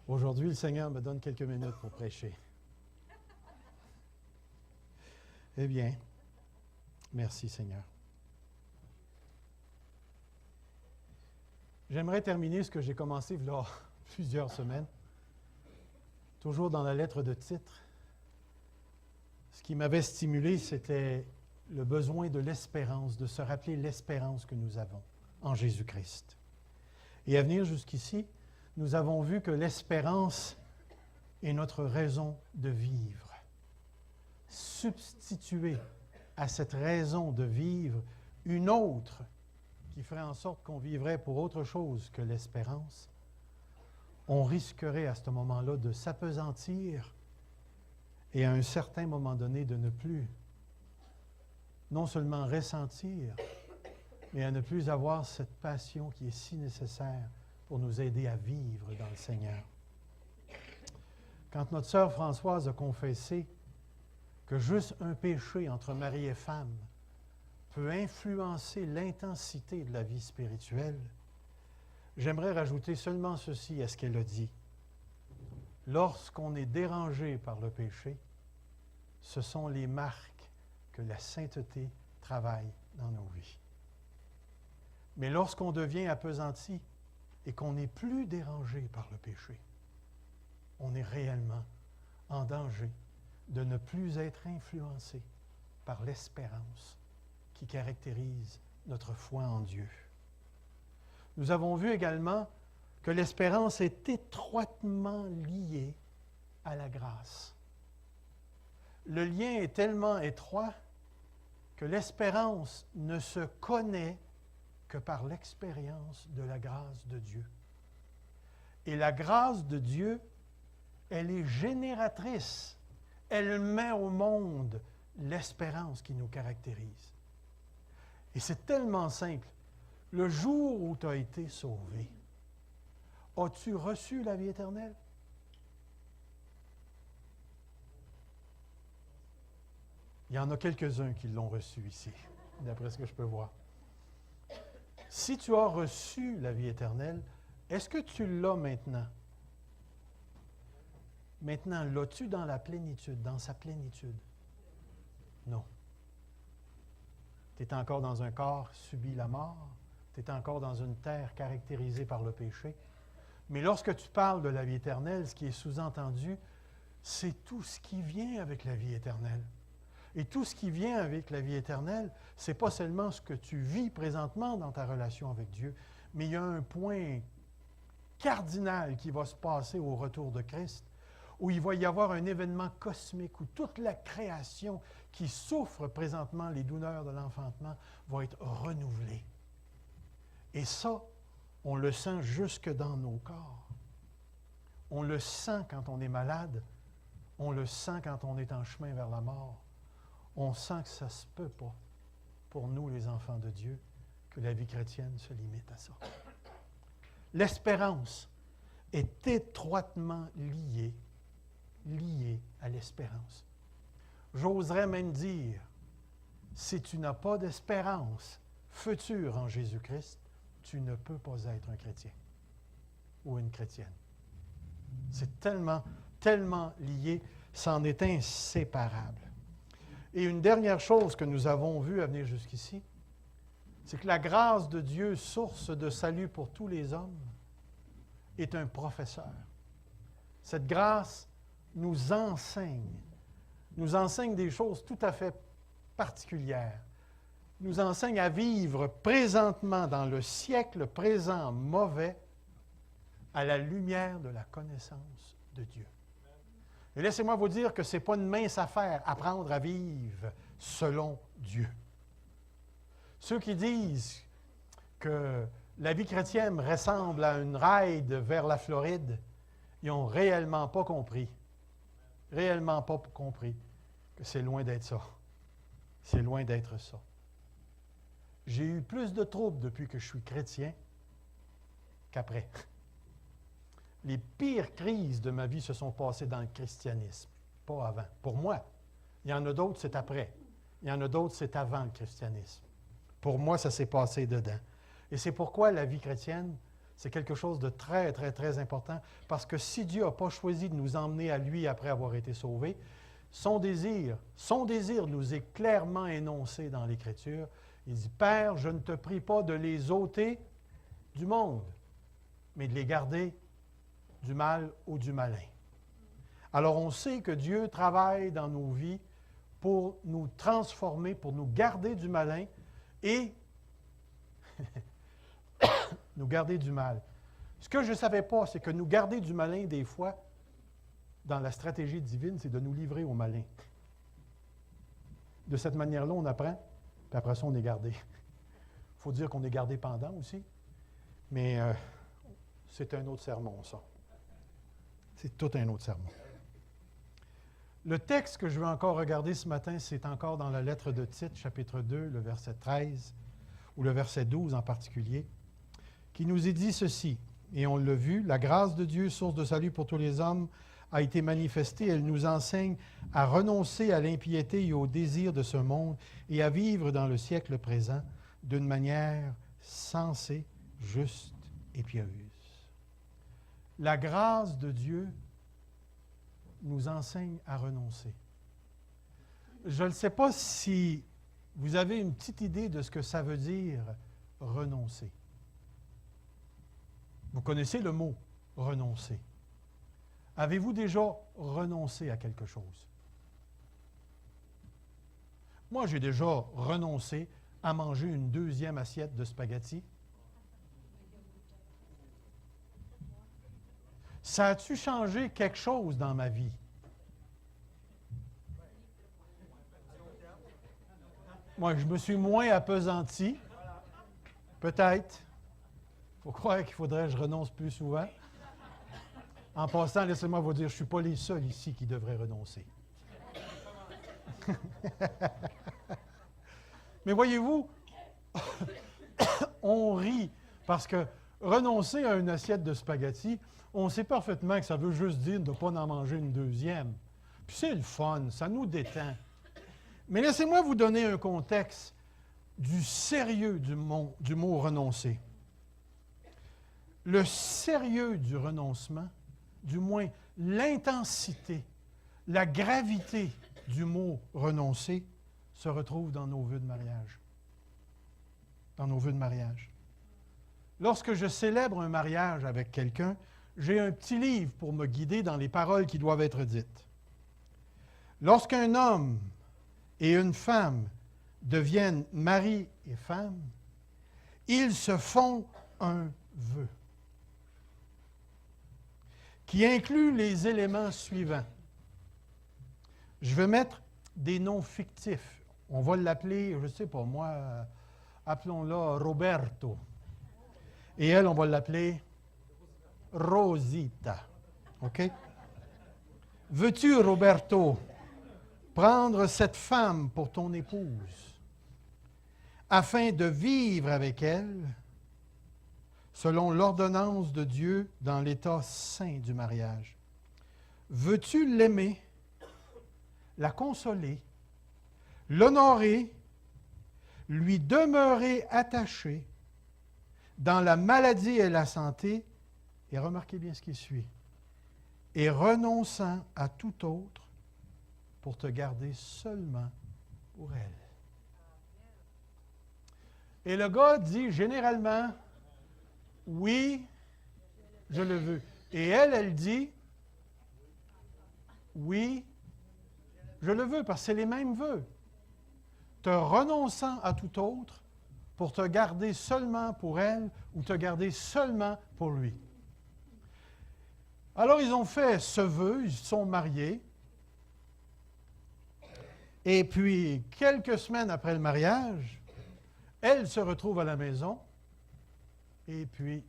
Aujourd'hui, le Seigneur me donne quelques minutes pour prêcher. Eh bien, merci Seigneur. J'aimerais terminer ce que j'ai commencé il y a plusieurs semaines, toujours dans la lettre de titre. Ce qui m'avait stimulé, c'était le besoin de l'espérance, de se rappeler l'espérance que nous avons en Jésus-Christ. Et à venir jusqu'ici, nous avons vu que l'espérance est notre raison de vivre. Substituer à cette raison de vivre une autre qui ferait en sorte qu'on vivrait pour autre chose que l'espérance, on risquerait à ce moment-là de s'appesantir et à un certain moment donné de ne plus non seulement ressentir, mais à ne plus avoir cette passion qui est si nécessaire pour nous aider à vivre dans le Seigneur. Quand notre sœur Françoise a confessé que juste un péché entre mari et femme peut influencer l'intensité de la vie spirituelle, j'aimerais rajouter seulement ceci à ce qu'elle a dit. Lorsqu'on est dérangé par le péché, ce sont les marques que la sainteté travaille dans nos vies. Mais lorsqu'on devient appesanti et qu'on n'est plus dérangé par le péché, on est réellement en danger de ne plus être influencé par l'espérance qui caractérise notre foi en Dieu. Nous avons vu également que l'espérance est étroitement liée à la grâce. Le lien est tellement étroit que l'espérance ne se connaît que par l'expérience de la grâce de Dieu. Et la grâce de Dieu, elle est génératrice. Elle met au monde l'espérance qui nous caractérise. Et c'est tellement simple. Le jour où tu as été sauvé, as-tu reçu la vie éternelle? Il y en a quelques-uns qui l'ont reçu ici, d'après ce que je peux voir. Si tu as reçu la vie éternelle, est-ce que tu l'as maintenant? Maintenant, l'as-tu dans la plénitude, dans sa plénitude? Non. Tu es encore dans un corps subi la mort, tu es encore dans une terre caractérisée par le péché. Mais lorsque tu parles de la vie éternelle, ce qui est sous-entendu, c'est tout ce qui vient avec la vie éternelle. Et tout ce qui vient avec la vie éternelle, ce n'est pas seulement ce que tu vis présentement dans ta relation avec Dieu, mais il y a un point cardinal qui va se passer au retour de Christ, où il va y avoir un événement cosmique, où toute la création qui souffre présentement les douleurs de l'enfantement va être renouvelée. Et ça, on le sent jusque dans nos corps. On le sent quand on est malade, on le sent quand on est en chemin vers la mort. On sent que ça ne se peut pas, pour nous les enfants de Dieu, que la vie chrétienne se limite à ça. L'espérance est étroitement liée à l'espérance. J'oserais même dire, si tu n'as pas d'espérance future en Jésus-Christ, tu ne peux pas être un chrétien ou une chrétienne. C'est tellement, tellement lié, c'en est inséparable. Et une dernière chose que nous avons vue à venir jusqu'ici, c'est que la grâce de Dieu, source de salut pour tous les hommes, est un professeur. Cette grâce nous enseigne des choses tout à fait particulières, nous enseigne à vivre présentement dans le siècle présent mauvais à la lumière de la connaissance de Dieu. Et laissez-moi vous dire que ce n'est pas une mince affaire, apprendre à vivre selon Dieu. Ceux qui disent que la vie chrétienne ressemble à une ride vers la Floride, ils n'ont réellement pas compris que c'est loin d'être ça. C'est loin d'être ça. J'ai eu plus de troubles depuis que je suis chrétien qu'après. Les pires crises de ma vie se sont passées dans le christianisme, pas avant. Pour moi, il y en a d'autres, c'est après. Il y en a d'autres, c'est avant le christianisme. Pour moi, ça s'est passé dedans. Et c'est pourquoi la vie chrétienne, c'est quelque chose de très, très, très important, parce que si Dieu n'a pas choisi de nous emmener à lui après avoir été sauvés, son désir nous est clairement énoncé dans l'Écriture. Il dit, « Père, je ne te prie pas de les ôter du monde, mais de les garder du mal ou du malin. » Alors, on sait que Dieu travaille dans nos vies pour nous transformer, pour nous garder du malin et nous garder du mal. Ce que je ne savais pas, c'est que nous garder du malin, des fois, dans la stratégie divine, c'est de nous livrer au malin. De cette manière-là, on apprend, puis après ça, on est gardé. Il faut dire qu'on est gardé pendant aussi, mais c'est un autre sermon, ça. C'est tout un autre sermon. Le texte que je veux encore regarder ce matin, c'est encore dans la lettre de Tite, chapitre 2, le verset 13, ou le verset 12 en particulier, qui nous est dit ceci, et on l'a vu, « La grâce de Dieu, source de salut pour tous les hommes, a été manifestée. Elle nous enseigne à renoncer à l'impiété et aux désirs de ce monde et à vivre dans le siècle présent d'une manière sensée, juste et pieuse. » La grâce de Dieu nous enseigne à renoncer. Je ne sais pas si vous avez une petite idée de ce que ça veut dire renoncer. Vous connaissez le mot renoncer. Avez-vous déjà renoncé à quelque chose? Moi, j'ai déjà renoncé à manger une deuxième assiette de spaghettis. Ça a-tu changé quelque chose dans ma vie? Moi, je me suis moins appesanti. Peut-être. Il faut croire qu'il faudrait que je renonce plus souvent. En passant, laissez-moi vous dire, je ne suis pas les seuls ici qui devraient renoncer. Mais voyez-vous, on rit parce que renoncer à une assiette de spaghettis, on sait parfaitement que ça veut juste dire de ne pas en manger une deuxième. Puis c'est le fun, ça nous détend. Mais laissez-moi vous donner un contexte du sérieux du mot renoncer. Le sérieux du renoncement, du moins l'intensité, la gravité du mot renoncer se retrouve dans nos vœux de mariage. Dans nos vœux de mariage. Lorsque je célèbre un mariage avec quelqu'un, j'ai un petit livre pour me guider dans les paroles qui doivent être dites. Lorsqu'un homme et une femme deviennent mari et femme, ils se font un vœu qui inclut les éléments suivants. Je vais mettre des noms fictifs. On va l'appeler, je ne sais pas moi, appelons-la Roberto. Et elle, on va l'appeler Rosita. OK? Veux-tu, Roberto, prendre cette femme pour ton épouse afin de vivre avec elle selon l'ordonnance de Dieu dans l'état saint du mariage? Veux-tu l'aimer, la consoler, l'honorer, lui demeurer attaché dans la maladie et la santé, et remarquez bien ce qui suit, et renonçant à tout autre pour te garder seulement pour elle. Et le gars dit généralement, oui, je le veux. Et elle dit, oui, je le veux, parce que c'est les mêmes vœux. Te renonçant à tout autre pour te garder seulement pour elle ou te garder seulement pour lui. Alors, ils ont fait ce vœu, ils se sont mariés. Et puis, quelques semaines après le mariage, elle se retrouve à la maison. Et puis,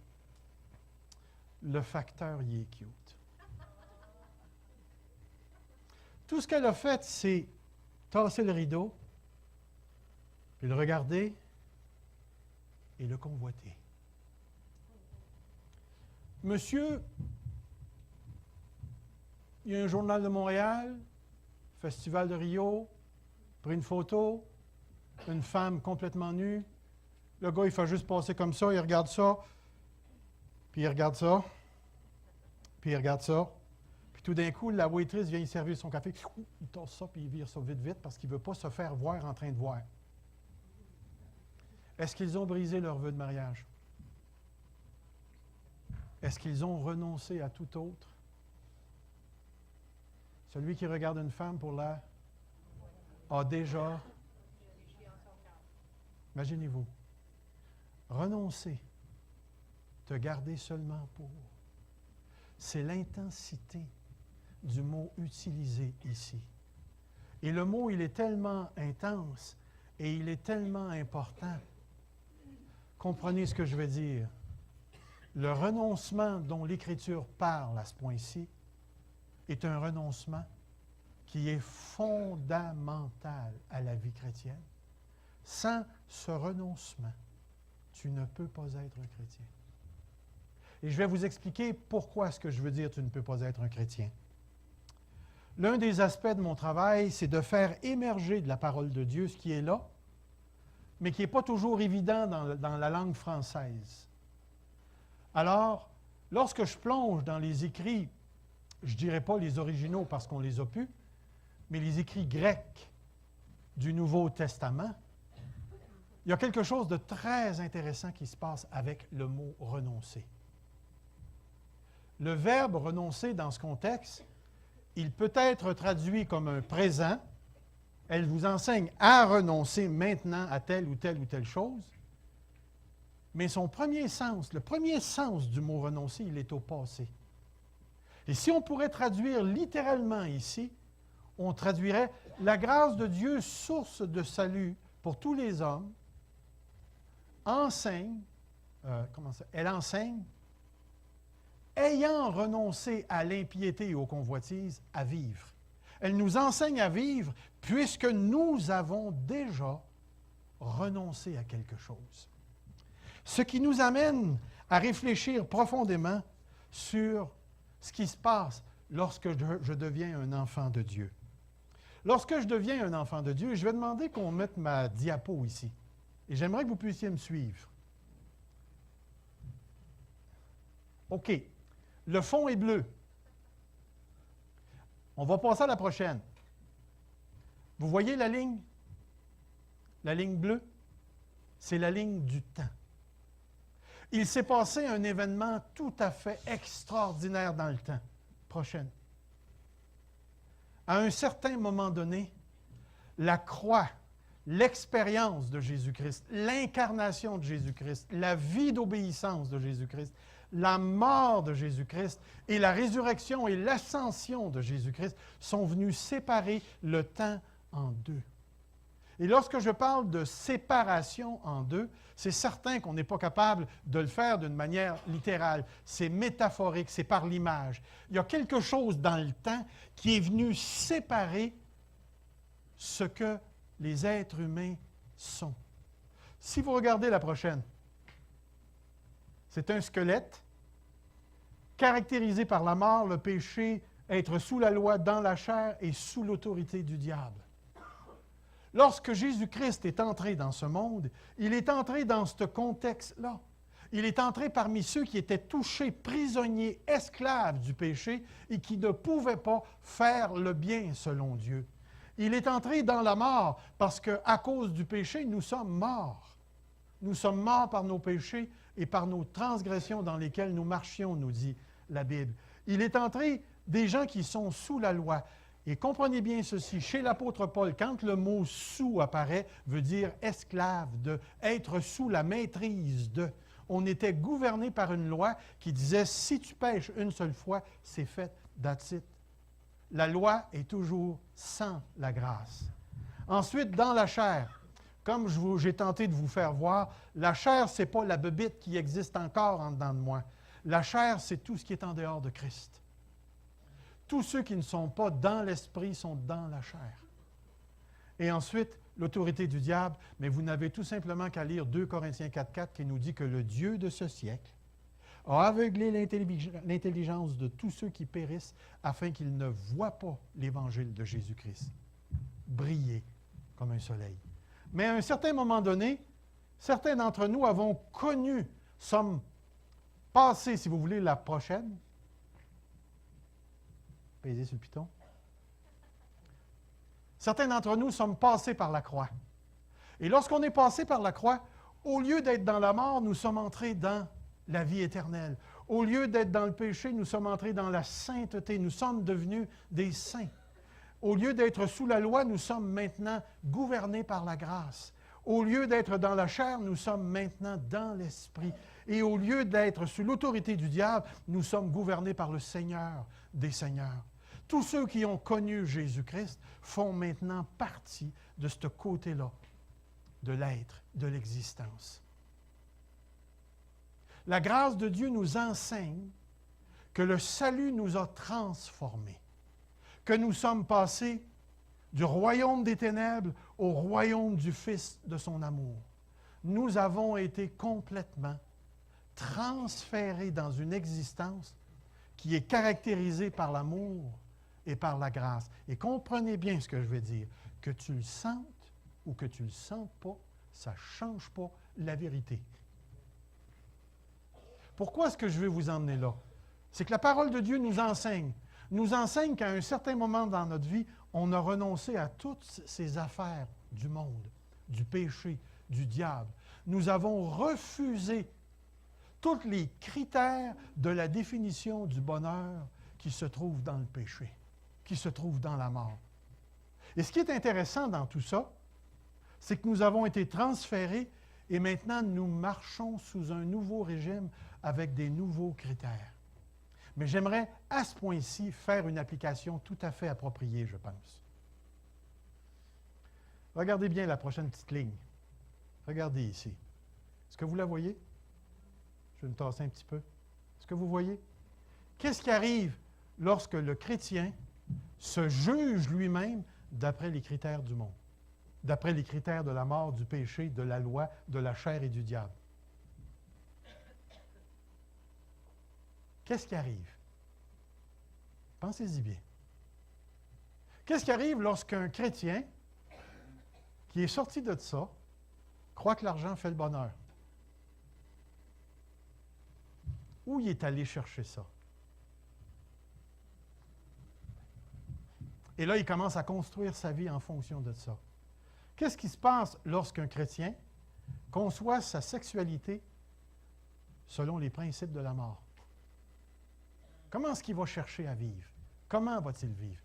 le facteur y est cute. Tout ce qu'elle a fait, c'est tasser le rideau, puis le regarder et le convoiter. Monsieur, il y a un journal de Montréal, Festival de Rio, pris une photo, une femme complètement nue. Le gars, il fait juste passer comme ça, il regarde ça. Puis il regarde ça. Puis il regarde ça. Puis tout d'un coup, la waitress vient y servir son café. Il tosse ça, puis il vire ça vite, vite, parce qu'il ne veut pas se faire voir en train de voir. Est-ce qu'ils ont brisé leur vœu de mariage? Est-ce qu'ils ont renoncé à tout autre? Celui qui regarde une femme pour la a déjà, imaginez-vous, renoncer, te garder seulement pour. C'est l'intensité du mot utilisé ici. Et le mot, il est tellement intense et il est tellement important. Comprenez ce que je veux dire. Le renoncement dont l'Écriture parle à ce point-ci est un renoncement qui est fondamental à la vie chrétienne. Sans ce renoncement, tu ne peux pas être un chrétien. Et je vais vous expliquer pourquoi ce que je veux dire tu ne peux pas être un chrétien. L'un des aspects de mon travail, c'est de faire émerger de la parole de Dieu ce qui est là, mais qui n'est pas toujours évident dans la langue française. Alors, lorsque je plonge dans les écrits, je ne dirais pas les originaux parce qu'on les a pu, mais les écrits grecs du Nouveau Testament, il y a quelque chose de très intéressant qui se passe avec le mot « renoncer ». Le verbe « renoncer » dans ce contexte, il peut être traduit comme un présent. Elle vous enseigne à renoncer maintenant à telle ou telle chose. Mais son premier sens, le premier sens du mot « renoncer », il est au passé. Et si on pourrait traduire littéralement ici, on traduirait « la grâce de Dieu, source de salut pour tous les hommes, enseigne, elle enseigne, ayant renoncé à l'impiété et aux convoitises, à vivre. » Elle nous enseigne à vivre puisque nous avons déjà renoncé à quelque chose. Ce qui nous amène à réfléchir profondément sur ce qui se passe lorsque je deviens un enfant de Dieu. Lorsque je deviens un enfant de Dieu, je vais demander qu'on mette ma diapo ici. Et j'aimerais que vous puissiez me suivre. OK. Le fond est bleu. On va passer à la prochaine. Vous voyez la ligne? La ligne bleue? C'est la ligne du temps. Il s'est passé un événement tout à fait extraordinaire dans le temps. Prochaine. À un certain moment donné, la croix, l'expérience de Jésus-Christ, l'incarnation de Jésus-Christ, la vie d'obéissance de Jésus-Christ, la mort de Jésus-Christ et la résurrection et l'ascension de Jésus-Christ sont venus séparer le temps en deux. Et lorsque je parle de séparation en deux, c'est certain qu'on n'est pas capable de le faire d'une manière littérale. C'est métaphorique, c'est par l'image. Il y a quelque chose dans le temps qui est venu séparer ce que les êtres humains sont. Si vous regardez la prochaine, c'est un squelette caractérisé par la mort, le péché, être sous la loi, dans la chair et sous l'autorité du diable. Lorsque Jésus-Christ est entré dans ce monde, il est entré dans ce contexte-là. Il est entré parmi ceux qui étaient touchés, prisonniers, esclaves du péché et qui ne pouvaient pas faire le bien selon Dieu. Il est entré dans la mort parce qu'à cause du péché, nous sommes morts. Nous sommes morts par nos péchés et par nos transgressions dans lesquelles nous marchions, nous dit la Bible. Il est entré des gens qui sont sous la loi. Et comprenez bien ceci, chez l'apôtre Paul, quand le mot « sous » apparaît, veut dire « esclave de », être sous la maîtrise de. On était gouverné par une loi qui disait « si tu pêches une seule fois, c'est fait, that's it ». La loi est toujours sans la grâce. Ensuite, dans la chair, comme j'ai tenté de vous faire voir, la chair, ce n'est pas la bebite qui existe encore en dedans de moi. La chair, c'est tout ce qui est en dehors de Christ. Tous ceux qui ne sont pas dans l'esprit sont dans la chair. Et ensuite, l'autorité du diable, mais vous n'avez tout simplement qu'à lire 2 Corinthiens 4,4 qui nous dit que le Dieu de ce siècle a aveuglé l'intelligence de tous ceux qui périssent afin qu'ils ne voient pas l'Évangile de Jésus-Christ briller comme un soleil. Mais à un certain moment donné, certains d'entre nous avons connu, sommes passé, si vous voulez, la prochaine. Pèsez sur le piton. Certains d'entre nous sommes passés par la croix. Et lorsqu'on est passé par la croix, au lieu d'être dans la mort, nous sommes entrés dans la vie éternelle. Au lieu d'être dans le péché, nous sommes entrés dans la sainteté. Nous sommes devenus des saints. Au lieu d'être sous la loi, nous sommes maintenant gouvernés par la grâce. Au lieu d'être dans la chair, nous sommes maintenant dans l'esprit. Et au lieu d'être sous l'autorité du diable, nous sommes gouvernés par le Seigneur des Seigneurs. Tous ceux qui ont connu Jésus-Christ font maintenant partie de ce côté-là, de l'être, de l'existence. La grâce de Dieu nous enseigne que le salut nous a transformés, que nous sommes passés du royaume des ténèbres au royaume du Fils de son amour. Nous avons été complètement transférés dans une existence qui est caractérisée par l'amour et par la grâce. Et comprenez bien ce que je veux dire. Que tu le sentes ou que tu ne le sentes pas, ça ne change pas la vérité. Pourquoi est-ce que je veux vous emmener là? C'est que la parole de Dieu nous enseigne qu'à un certain moment dans notre vie, on a renoncé à toutes ces affaires du monde, du péché, du diable. Nous avons refusé tous les critères de la définition du bonheur qui se trouve dans le péché, qui se trouve dans la mort. Et ce qui est intéressant dans tout ça, c'est que nous avons été transférés et maintenant nous marchons sous un nouveau régime avec des nouveaux critères. Mais j'aimerais, à ce point-ci, faire une application tout à fait appropriée, je pense. Regardez bien la prochaine petite ligne. Regardez ici. Est-ce que vous la voyez? Je vais me tasser un petit peu. Est-ce que vous voyez? Qu'est-ce qui arrive lorsque le chrétien se juge lui-même d'après les critères du monde, d'après les critères de la mort, du péché, de la loi, de la chair et du diable? Qu'est-ce qui arrive? Pensez-y bien. Qu'est-ce qui arrive lorsqu'un chrétien qui est sorti de ça croit que l'argent fait le bonheur? Où il est allé chercher ça? Et là, il commence à construire sa vie en fonction de ça. Qu'est-ce qui se passe lorsqu'un chrétien conçoit sa sexualité selon les principes de la mort? Comment est-ce qu'il va chercher à vivre? Comment va-t-il vivre?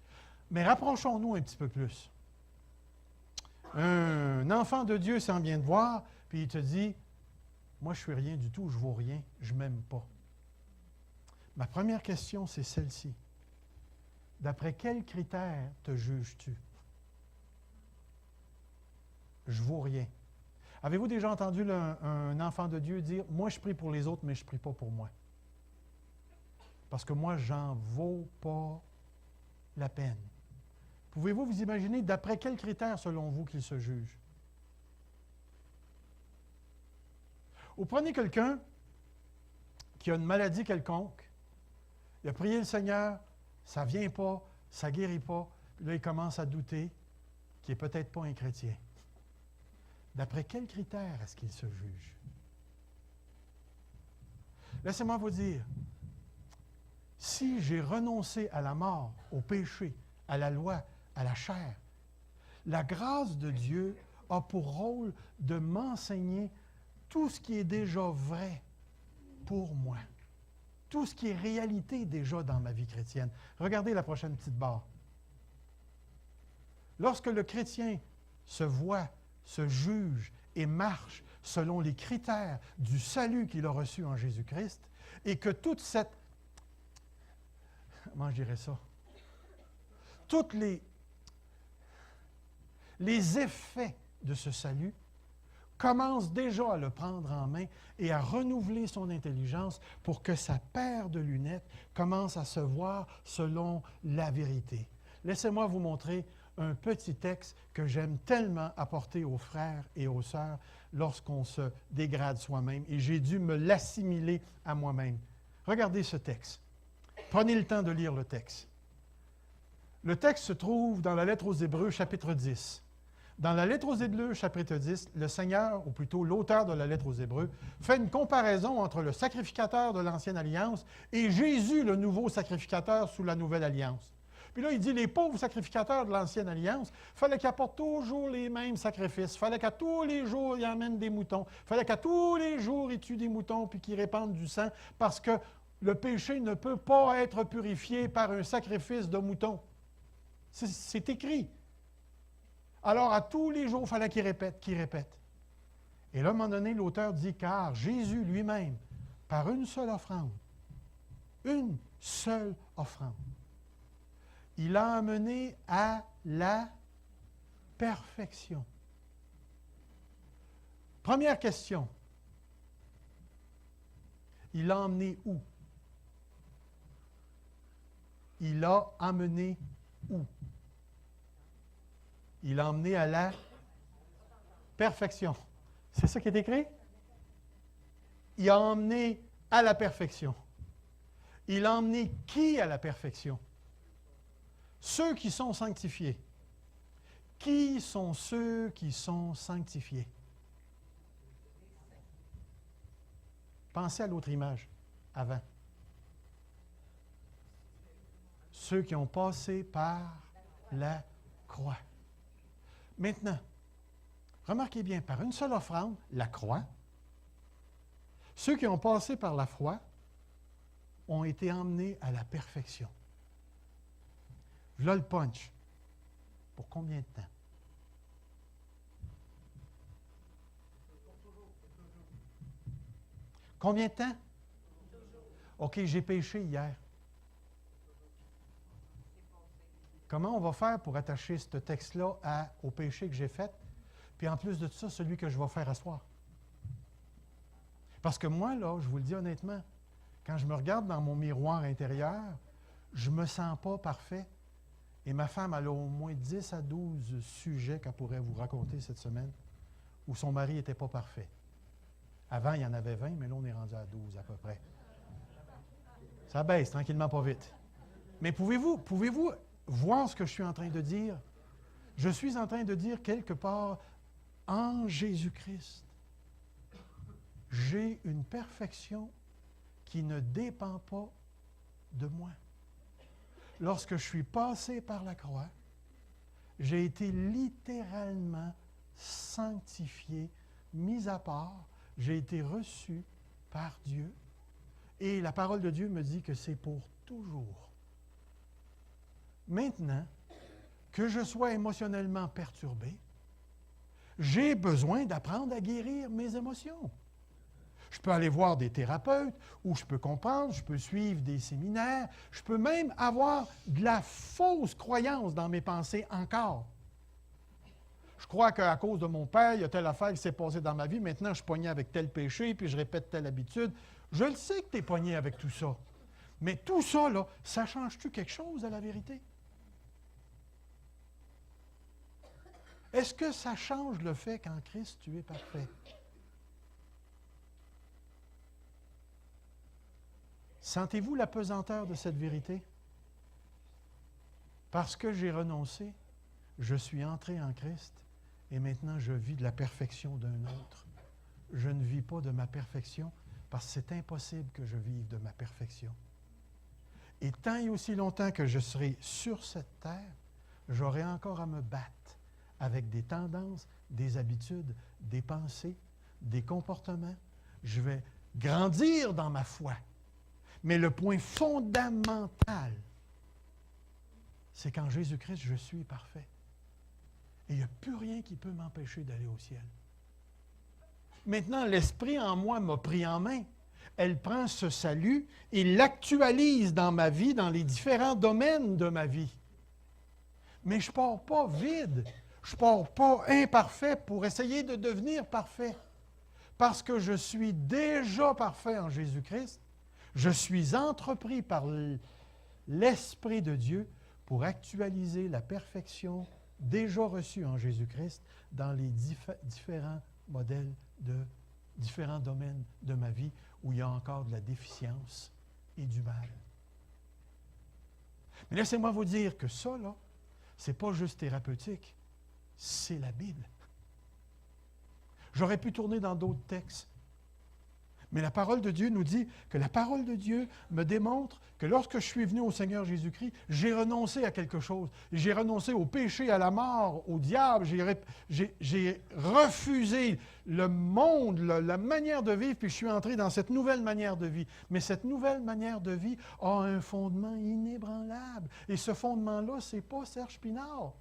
Mais rapprochons-nous un petit peu plus. Un enfant de Dieu s'en vient de voir, puis il te dit, « Moi, je ne suis rien du tout, je ne vaux rien, je ne m'aime pas. » Ma première question, c'est celle-ci. D'après quels critères te juges-tu? Je ne vaux rien. Avez-vous déjà entendu un enfant de Dieu dire, « Moi, je prie pour les autres, mais je ne prie pas pour moi. Parce que moi, j'en vaux pas la peine. » Pouvez-vous vous imaginer d'après quels critères, selon vous, qu'il se juge? Ou prenez quelqu'un qui a une maladie quelconque, il a prié le Seigneur, ça ne vient pas, ça ne guérit pas, puis là, il commence à douter qu'il n'est peut-être pas un chrétien. D'après quels critères est-ce qu'il se juge? Laissez-moi vous dire, si j'ai renoncé à la mort, au péché, à la loi, à la chair, la grâce de Dieu a pour rôle de m'enseigner tout ce qui est déjà vrai pour moi. Tout ce qui est réalité déjà dans ma vie chrétienne. Regardez la prochaine petite barre. Lorsque le chrétien se voit, se juge et marche selon les critères du salut qu'il a reçu en Jésus-Christ, et que toute cette... Comment je dirais ça? Tous les effets de ce salut commencent déjà à le prendre en main et à renouveler son intelligence pour que sa paire de lunettes commence à se voir selon la vérité. Laissez-moi vous montrer un petit texte que j'aime tellement apporter aux frères et aux sœurs lorsqu'on se dégrade soi-même, et j'ai dû me l'assimiler à moi-même. Regardez ce texte. Prenez le temps de lire le texte. Le texte se trouve dans la lettre aux Hébreux, chapitre 10. Dans la lettre aux Hébreux, chapitre 10, le Seigneur, ou plutôt l'auteur de la lettre aux Hébreux, fait une comparaison entre le sacrificateur de l'Ancienne Alliance et Jésus, le nouveau sacrificateur sous la Nouvelle Alliance. Puis là, il dit, les pauvres sacrificateurs de l'Ancienne Alliance, il fallait qu'ils apportent toujours les mêmes sacrifices. Il fallait qu'à tous les jours, ils amènent des moutons. Il fallait qu'à tous les jours, ils tuent des moutons puis qu'ils répandent du sang, parce que le péché ne peut pas être purifié par un sacrifice de mouton. C'est écrit. Alors, à tous les jours, il fallait qu'il répète, qu'il répète. Et là, à un moment donné, l'auteur dit, car Jésus lui-même, par une seule offrande, il a amené à la perfection. Première question. Il l'a emmené où? Il l'a amené où? Il l'a emmené à la perfection. C'est ça qui est écrit? Il a emmené à la perfection. Il a emmené qui à la perfection? Ceux qui sont sanctifiés. Qui sont ceux qui sont sanctifiés? Pensez à l'autre image, avant. Ceux qui ont passé par la croix. Maintenant, remarquez bien, par une seule offrande, la croix, ceux qui ont passé par la foi ont été emmenés à la perfection. Voilà le punch. Pour combien de temps? Combien de temps? OK, j'ai péché hier. Comment on va faire pour attacher ce texte-là au péché que j'ai fait? Puis en plus de tout ça, celui que je vais faire à soir. Parce que moi, là, je vous le dis honnêtement, quand je me regarde dans mon miroir intérieur, je ne me sens pas parfait. Et ma femme, elle a au moins 10 à 12 sujets qu'elle pourrait vous raconter cette semaine où son mari n'était pas parfait. Avant, il y en avait 20, mais là, on est rendu à 12 à peu près. Ça baisse tranquillement, pas vite. Mais pouvez-vous voir ce que je suis en train de dire? Je suis en train de dire quelque part, en Jésus-Christ, j'ai une perfection qui ne dépend pas de moi. Lorsque je suis passé par la croix, j'ai été littéralement sanctifié, mis à part, j'ai été reçu par Dieu. Et la parole de Dieu me dit que c'est pour toujours. Maintenant, que je sois émotionnellement perturbé, j'ai besoin d'apprendre à guérir mes émotions. Je peux aller voir des thérapeutes, ou je peux comprendre, je peux suivre des séminaires, je peux même avoir de la fausse croyance dans mes pensées encore. Je crois qu'à cause de mon père, il y a telle affaire qui s'est passée dans ma vie, maintenant je suis pogné avec tel péché, puis je répète telle habitude. Je le sais que tu es pogné avec tout ça. Mais tout ça, là, ça change-tu quelque chose à la vérité? Est-ce que ça change le fait qu'en Christ, tu es parfait? Sentez-vous la pesanteur de cette vérité? Parce que j'ai renoncé, je suis entré en Christ et maintenant je vis de la perfection d'un autre. Je ne vis pas de ma perfection parce que c'est impossible que je vive de ma perfection. Et tant et aussi longtemps que je serai sur cette terre, j'aurai encore à me battre avec des tendances, des habitudes, des pensées, des comportements. Je vais grandir dans ma foi. Mais le point fondamental, c'est qu'en Jésus-Christ, je suis parfait. Et il n'y a plus rien qui peut m'empêcher d'aller au ciel. Maintenant, l'Esprit en moi m'a pris en main. Elle prend ce salut et l'actualise dans ma vie, dans les différents domaines de ma vie. Mais je ne pars pas vide. Je ne pars pas imparfait pour essayer de devenir parfait. Parce que je suis déjà parfait en Jésus-Christ. Je suis entrepris par l'Esprit de Dieu pour actualiser la perfection déjà reçue en Jésus-Christ dans les différents modèles différents domaines de ma vie où il y a encore de la déficience et du mal. Mais laissez-moi vous dire que ça, là, ce n'est pas juste thérapeutique. c'est la Bible. J'aurais pu tourner dans d'autres textes. Mais la parole de Dieu nous dit que la parole de Dieu me démontre que lorsque je suis venu au Seigneur Jésus-Christ, j'ai renoncé à quelque chose. J'ai renoncé au péché, à la mort, au diable. J'ai refusé le monde, la manière de vivre, puis je suis entré dans cette nouvelle manière de vie. Mais cette nouvelle manière de vie a un fondement inébranlable. Et ce fondement-là, ce n'est pas Serge Pinard.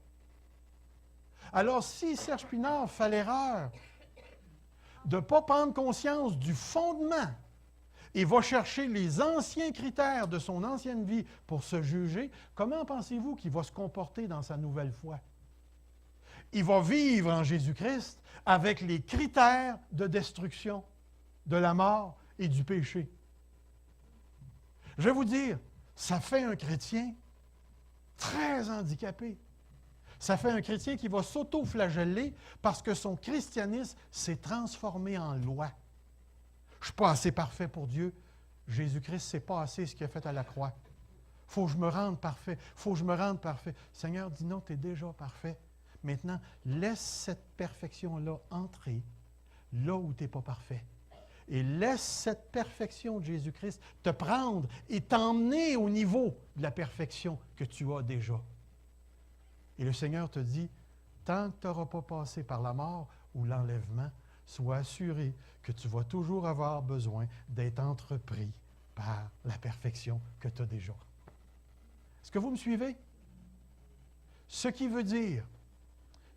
Alors, si Serge Pinard fait l'erreur de ne pas prendre conscience du fondement et va chercher les anciens critères de son ancienne vie pour se juger, comment pensez-vous qu'il va se comporter dans sa nouvelle foi? Il va vivre en Jésus-Christ avec les critères de destruction, de la mort et du péché. Je vais vous dire, ça fait un chrétien très handicapé. Ça fait un chrétien qui va s'auto-flageller parce que son christianisme s'est transformé en loi. Je ne suis pas assez parfait pour Dieu. Jésus-Christ, ce n'est pas assez ce qu'il a fait à la croix. Il faut que je me rende parfait. Il faut que je me rende parfait. Le Seigneur dit non, tu es déjà parfait. Maintenant, laisse cette perfection-là entrer là où tu n'es pas parfait. Et laisse cette perfection de Jésus-Christ te prendre et t'emmener au niveau de la perfection que tu as déjà. Et le Seigneur te dit, tant que tu n'auras pas passé par la mort ou l'enlèvement, sois assuré que tu vas toujours avoir besoin d'être entrepris par la perfection que tu as déjà. Est-ce que vous me suivez? Ce qui veut dire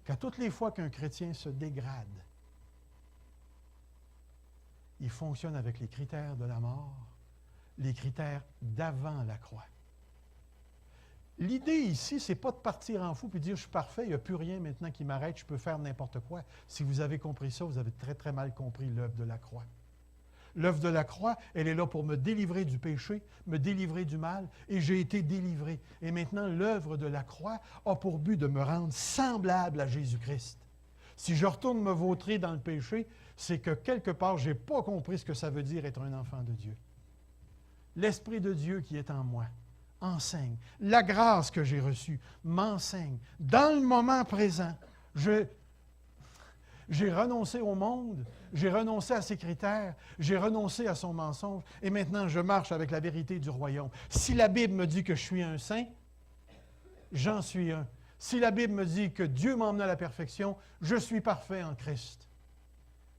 qu'à toutes les fois qu'un chrétien se dégrade, il fonctionne avec les critères de la mort, les critères d'avant la croix. L'idée ici, ce n'est pas de partir en fou et de dire « je suis parfait, il n'y a plus rien maintenant qui m'arrête, je peux faire n'importe quoi ». Si vous avez compris ça, vous avez très, très mal compris l'œuvre de la croix. L'œuvre de la croix, elle est là pour me délivrer du péché, me délivrer du mal, et j'ai été délivré. Et maintenant, l'œuvre de la croix a pour but de me rendre semblable à Jésus-Christ. Si je retourne me vautrer dans le péché, c'est que quelque part, je n'ai pas compris ce que ça veut dire être un enfant de Dieu. L'Esprit de Dieu qui est en moi enseigne. La grâce que j'ai reçue m'enseigne. Dans le moment présent, j'ai renoncé au monde, j'ai renoncé à ses critères, j'ai renoncé à son mensonge, et maintenant je marche avec la vérité du royaume. Si la Bible me dit que je suis un saint, j'en suis un. Si la Bible me dit que Dieu m'a emmené à la perfection, je suis parfait en Christ.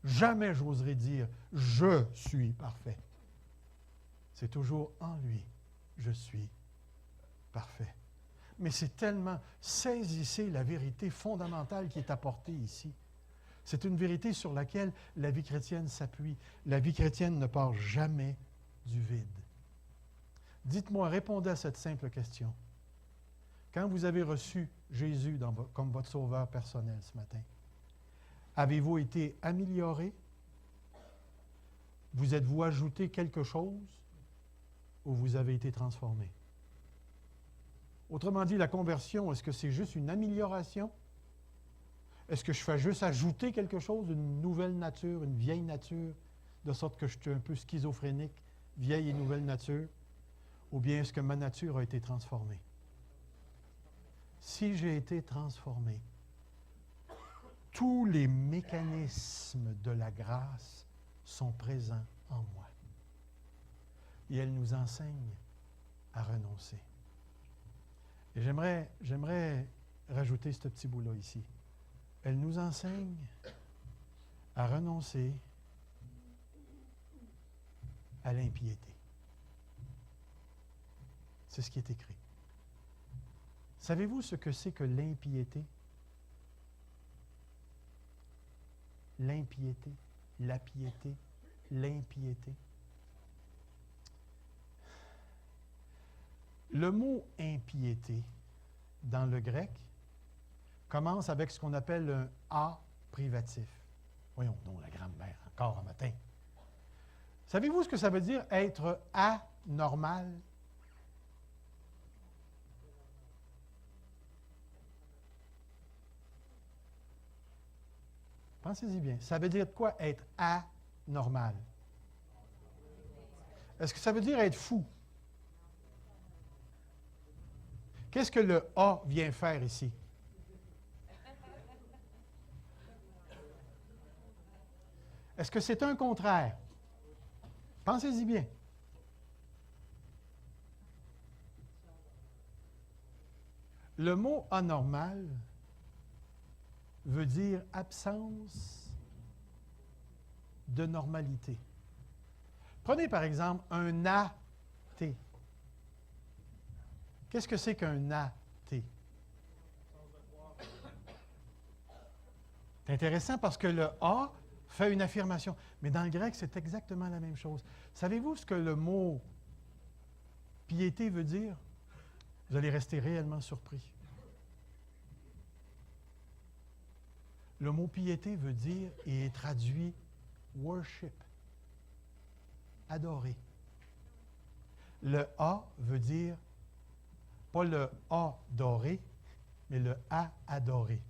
Jamais j'oserais dire « je suis parfait ». C'est toujours en lui, je suis parfait. Mais c'est tellement, saisissez la vérité fondamentale qui est apportée ici. C'est une vérité sur laquelle la vie chrétienne s'appuie. La vie chrétienne ne part jamais du vide. Dites-moi, répondez à cette simple question. Quand vous avez reçu Jésus comme votre sauveur personnel ce matin, avez-vous été amélioré? Vous êtes-vous ajouté quelque chose ou vous avez été transformé? Autrement dit, la conversion, est-ce que c'est juste une amélioration? Est-ce que je fais juste ajouter quelque chose, une nouvelle nature, une vieille nature, de sorte que je suis un peu schizophrénique, vieille et nouvelle nature? Ou bien est-ce que ma nature a été transformée? Si j'ai été transformé, tous les mécanismes de la grâce sont présents en moi. Et elle nous enseigne à renoncer. Et j'aimerais rajouter ce petit bout-là ici. Elle nous enseigne à renoncer à l'impiété. C'est ce qui est écrit. Savez-vous ce que c'est que l'impiété? L'impiété, la piété, l'impiété. Le mot impiété, dans le grec, commence avec ce qu'on appelle un « a » privatif. Voyons donc la grammaire, encore un matin. Savez-vous ce que ça veut dire être anormal? Pensez-y bien. Ça veut dire quoi être anormal? Est-ce que ça veut dire être fou? Qu'est-ce que le A vient faire ici? Est-ce que c'est un contraire? Pensez-y bien. Le mot anormal veut dire absence de normalité. Prenez par exemple un athée. Qu'est-ce que c'est qu'un athée? C'est intéressant parce que le A fait une affirmation. Mais dans le grec, c'est exactement la même chose. Savez-vous ce que le mot piété veut dire? Vous allez rester réellement surpris. Le mot piété veut dire et est traduit worship, adorer. Le A veut dire, pas le A doré, mais le A adoré.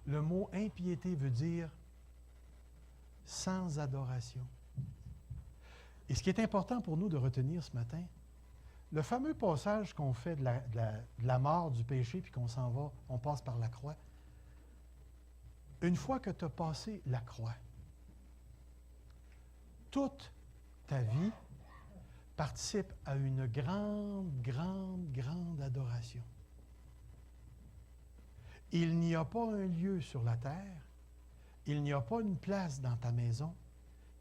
Le mot impiété veut dire sans adoration. Et ce qui est important pour nous de retenir ce matin, le fameux passage qu'on fait de la mort, du péché, puis qu'on s'en va, on passe par la croix. Une fois que tu as passé la croix, toute ta vie participe à une grande, grande, grande adoration. Il n'y a pas un lieu sur la terre, il n'y a pas une place dans ta maison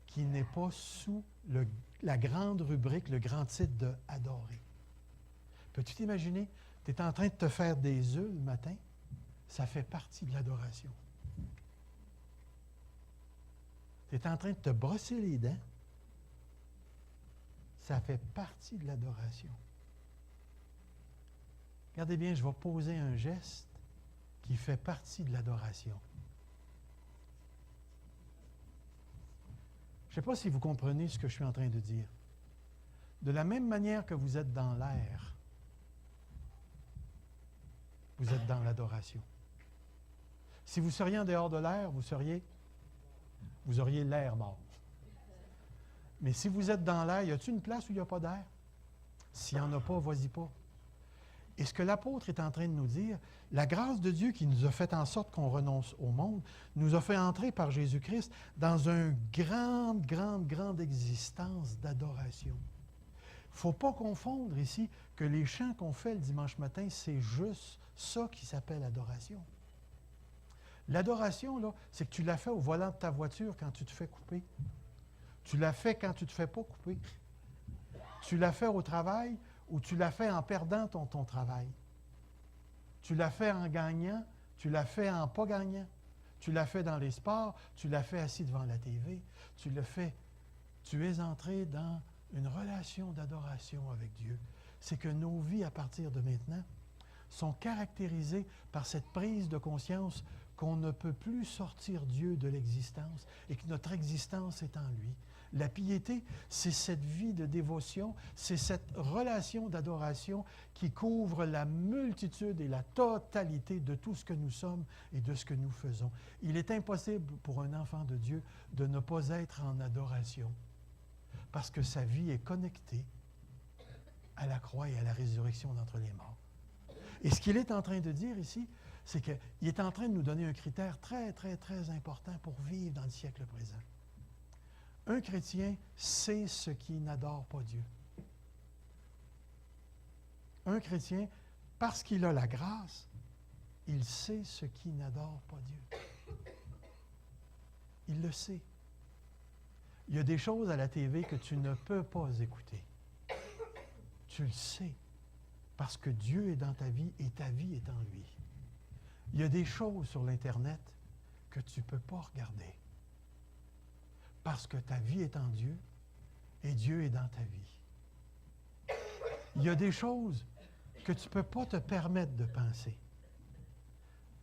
qui n'est pas sous la grande rubrique, le grand titre de « adorer ». Peux-tu t'imaginer, tu es en train de te faire des œufs le matin, ça fait partie de l'adoration. Tu es en train de te brosser les dents, ça fait partie de l'adoration. Regardez bien, je vais poser un geste qui fait partie de l'adoration. Je ne sais pas si vous comprenez ce que je suis en train de dire. De la même manière que vous êtes dans l'air, vous êtes dans l'adoration. Si vous seriez en dehors de l'air, vous auriez l'air mort. Mais si vous êtes dans l'air, y a-t-il une place où il n'y a pas d'air? S'il n'y en a pas, vas-y pas. Et ce que l'apôtre est en train de nous dire, la grâce de Dieu qui nous a fait en sorte qu'on renonce au monde, nous a fait entrer par Jésus-Christ dans une grande, grande, grande existence d'adoration. Il ne faut pas confondre ici que les chants qu'on fait le dimanche matin, c'est juste ça qui s'appelle adoration. L'adoration, là, c'est que tu la fais au volant de ta voiture quand tu te fais couper. Tu la fais quand tu ne te fais pas couper. Tu la fais au travail ou tu la fais en perdant ton travail. Tu la fais en gagnant, tu la fais en pas gagnant. Tu la fais dans les sports, tu la fais assis devant la TV. Tu es entré dans une relation d'adoration avec Dieu. C'est que nos vies, à partir de maintenant, sont caractérisées par cette prise de conscience qu'on ne peut plus sortir Dieu de l'existence et que notre existence est en lui. La piété, c'est cette vie de dévotion, c'est cette relation d'adoration qui couvre la multitude et la totalité de tout ce que nous sommes et de ce que nous faisons. Il est impossible pour un enfant de Dieu de ne pas être en adoration parce que sa vie est connectée à la croix et à la résurrection d'entre les morts. Et ce qu'il est en train de dire ici, c'est qu'il est en train de nous donner un critère très, très, très important pour vivre dans le siècle présent. Un chrétien sait ce qui n'adore pas Dieu. Un chrétien, parce qu'il a la grâce, il sait ce qui n'adore pas Dieu. Il le sait. Il y a des choses à la TV que tu ne peux pas écouter. Tu le sais, parce que Dieu est dans ta vie et ta vie est en lui. Il y a des choses sur l'Internet que tu ne peux pas regarder. Parce que ta vie est en Dieu et Dieu est dans ta vie. Il y a des choses que tu ne peux pas te permettre de penser.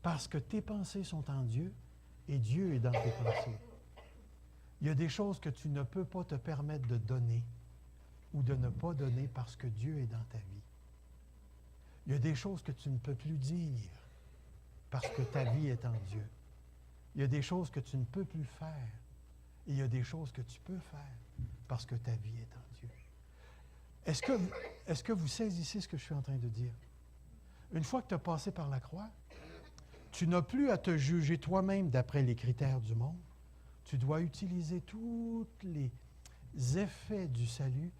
Parce que tes pensées sont en Dieu et Dieu est dans tes pensées. Il y a des choses que tu ne peux pas te permettre de donner ou de ne pas donner parce que Dieu est dans ta vie. Il y a des choses que tu ne peux plus dire parce que ta vie est en Dieu. Il y a des choses que tu ne peux plus faire. Et il y a des choses que tu peux faire parce que ta vie est en Dieu. Est-ce que vous saisissez ce que je suis en train de dire? Une fois que tu as passé par la croix, tu n'as plus à te juger toi-même d'après les critères du monde. Tu dois utiliser tous les effets du salut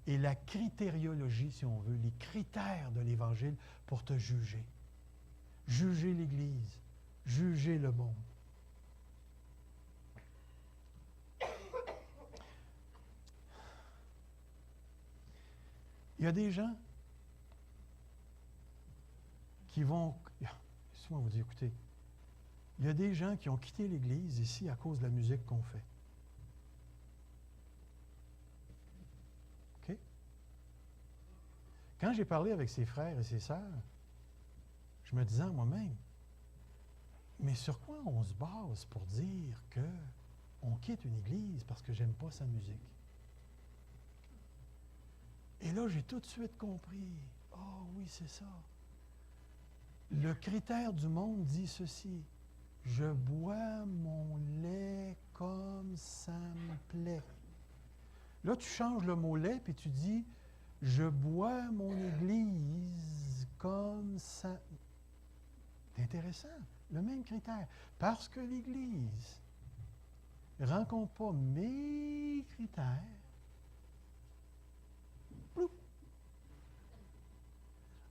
et la critériologie, si on veut, les critères de l'Évangile pour te juger. Juger l'Église, juger le monde. Il y a des gens qui vont... Laissez-moi vous dire, écoutez, il y a des gens qui ont quitté l'Église ici à cause de la musique qu'on fait. OK? Quand j'ai parlé avec ses frères et ses sœurs, je me disais à moi-même, mais sur quoi on se base pour dire qu'on quitte une Église parce que j'aime pas sa musique? Et là, j'ai tout de suite compris. Ah oui, c'est ça. Le critère du monde dit ceci. Je bois mon lait comme ça me plaît. Là, tu changes le mot lait, puis tu dis, je bois mon Église comme ça. C'est intéressant. Le même critère. Parce que l'Église ne rencontre pas mes critères,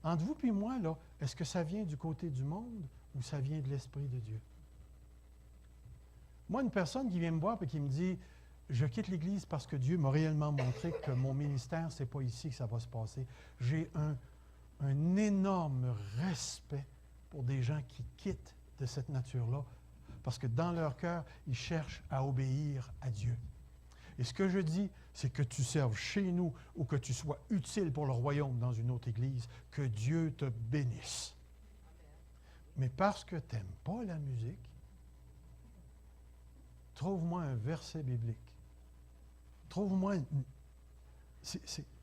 entre vous et moi, là, est-ce que ça vient du côté du monde ou ça vient de l'Esprit de Dieu? Moi, une personne qui vient me voir et qui me dit « Je quitte l'Église parce que Dieu m'a réellement montré que mon ministère, ce n'est pas ici que ça va se passer. » J'ai un énorme respect pour des gens qui quittent de cette nature-là parce que dans leur cœur, ils cherchent à obéir à Dieu. Et ce que je dis, c'est que tu serves chez nous ou que tu sois utile pour le royaume dans une autre église, que Dieu te bénisse. Mais parce que tu n'aimes pas la musique, trouve-moi un verset biblique. Trouve-moi...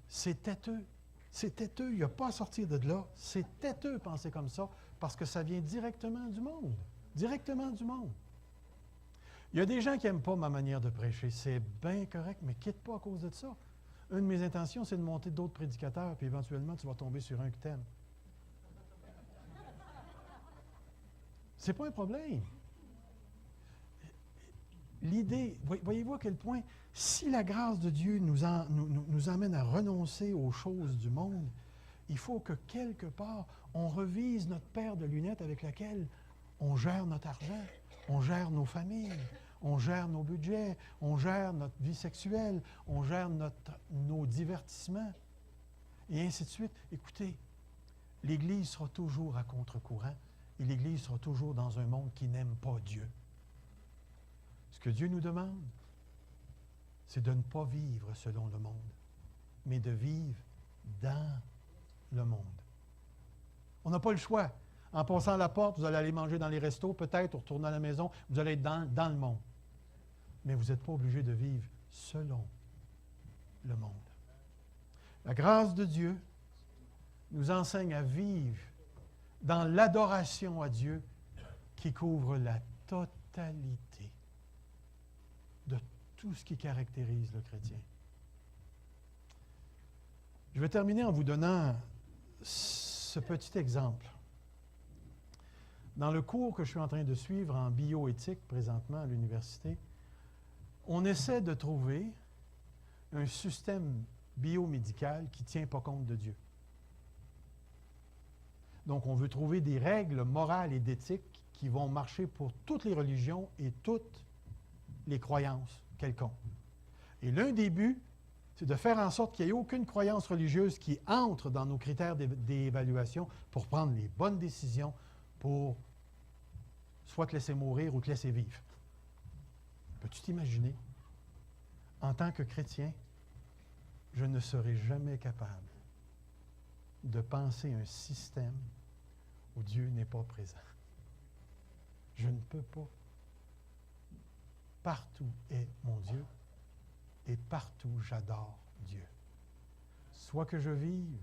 C'est têteux. C'est têteux. Il n'y a pas à sortir de là. C'est têteux penser comme ça parce que ça vient directement du monde. Directement du monde. Il y a des gens qui n'aiment pas ma manière de prêcher. C'est bien correct, mais quitte pas à cause de ça. Une de mes intentions, c'est de monter d'autres prédicateurs, puis éventuellement, tu vas tomber sur un que t'aimes. C'est pas un problème. L'idée, voyez-vous à quel point, si la grâce de Dieu nous amène à renoncer aux choses du monde, il faut que quelque part, on revise notre paire de lunettes avec laquelle on gère notre argent, on gère nos familles, on gère nos budgets, on gère notre vie sexuelle, on gère nos divertissements, et ainsi de suite. Écoutez, l'Église sera toujours à contre-courant, et l'Église sera toujours dans un monde qui n'aime pas Dieu. Ce que Dieu nous demande, c'est de ne pas vivre selon le monde, mais de vivre dans le monde. On n'a pas le choix. En passant à la porte, vous allez aller manger dans les restos, peut-être, ou retourner à la maison, vous allez être dans le monde. Mais vous n'êtes pas obligé de vivre selon le monde. La grâce de Dieu nous enseigne à vivre dans l'adoration à Dieu qui couvre la totalité de tout ce qui caractérise le chrétien. Je vais terminer en vous donnant ce petit exemple. Dans le cours que je suis en train de suivre en bioéthique présentement à l'université, on essaie de trouver un système biomédical qui ne tient pas compte de Dieu. Donc, on veut trouver des règles morales et d'éthique qui vont marcher pour toutes les religions et toutes les croyances quelconques. Et l'un des buts, c'est de faire en sorte qu'il n'y ait aucune croyance religieuse qui entre dans nos critères d'évaluation pour prendre les bonnes décisions pour soit te laisser mourir ou te laisser vivre. Peux-tu t'imaginer? En tant que chrétien, je ne serai jamais capable de penser un système où Dieu n'est pas présent. Je ne peux pas. Partout est mon Dieu et partout j'adore Dieu. Soit que je vive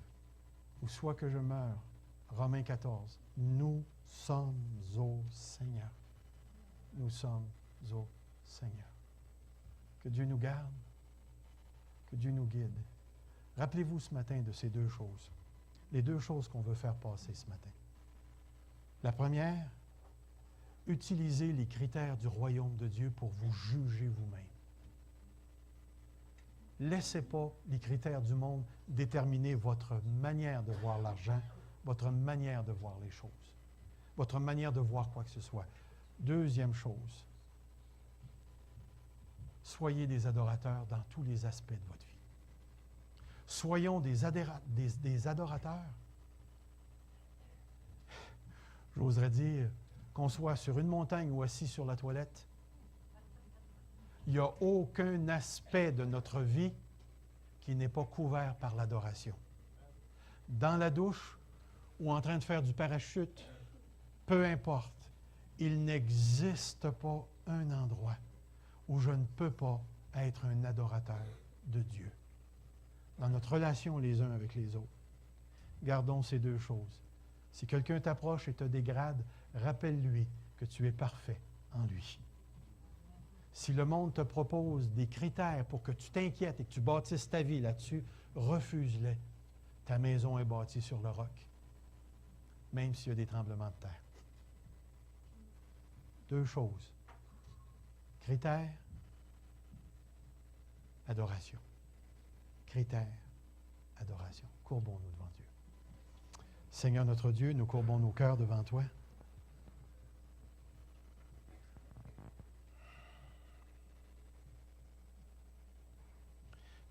ou soit que je meure. Romains 14. Nous sommes au Seigneur. Nous sommes au Seigneur. Que Dieu nous garde, que Dieu nous guide. Rappelez-vous ce matin de ces deux choses. Les deux choses qu'on veut faire passer ce matin. La première, utilisez les critères du royaume de Dieu pour vous juger vous-même. Laissez pas les critères du monde déterminer votre manière de voir l'argent, votre manière de voir les choses, votre manière de voir quoi que ce soit. Deuxième chose, soyez des adorateurs dans tous les aspects de votre vie. Soyons des adorateurs. J'oserais dire qu'on soit sur une montagne ou assis sur la toilette. Il n'y a aucun aspect de notre vie qui n'est pas couvert par l'adoration. Dans la douche ou en train de faire du parachute, peu importe, il n'existe pas un endroit où je ne peux pas être un adorateur de Dieu. Dans notre relation les uns avec les autres, gardons ces deux choses. Si quelqu'un t'approche et te dégrade, rappelle-lui que tu es parfait en lui. Si le monde te propose des critères pour que tu t'inquiètes et que tu bâtisses ta vie là-dessus, refuse-les. Ta maison est bâtie sur le roc, même s'il y a des tremblements de terre. Deux choses. Critères, adoration. Critères, adoration. Courbons-nous devant Dieu. Seigneur notre Dieu, nous courbons nos cœurs devant toi.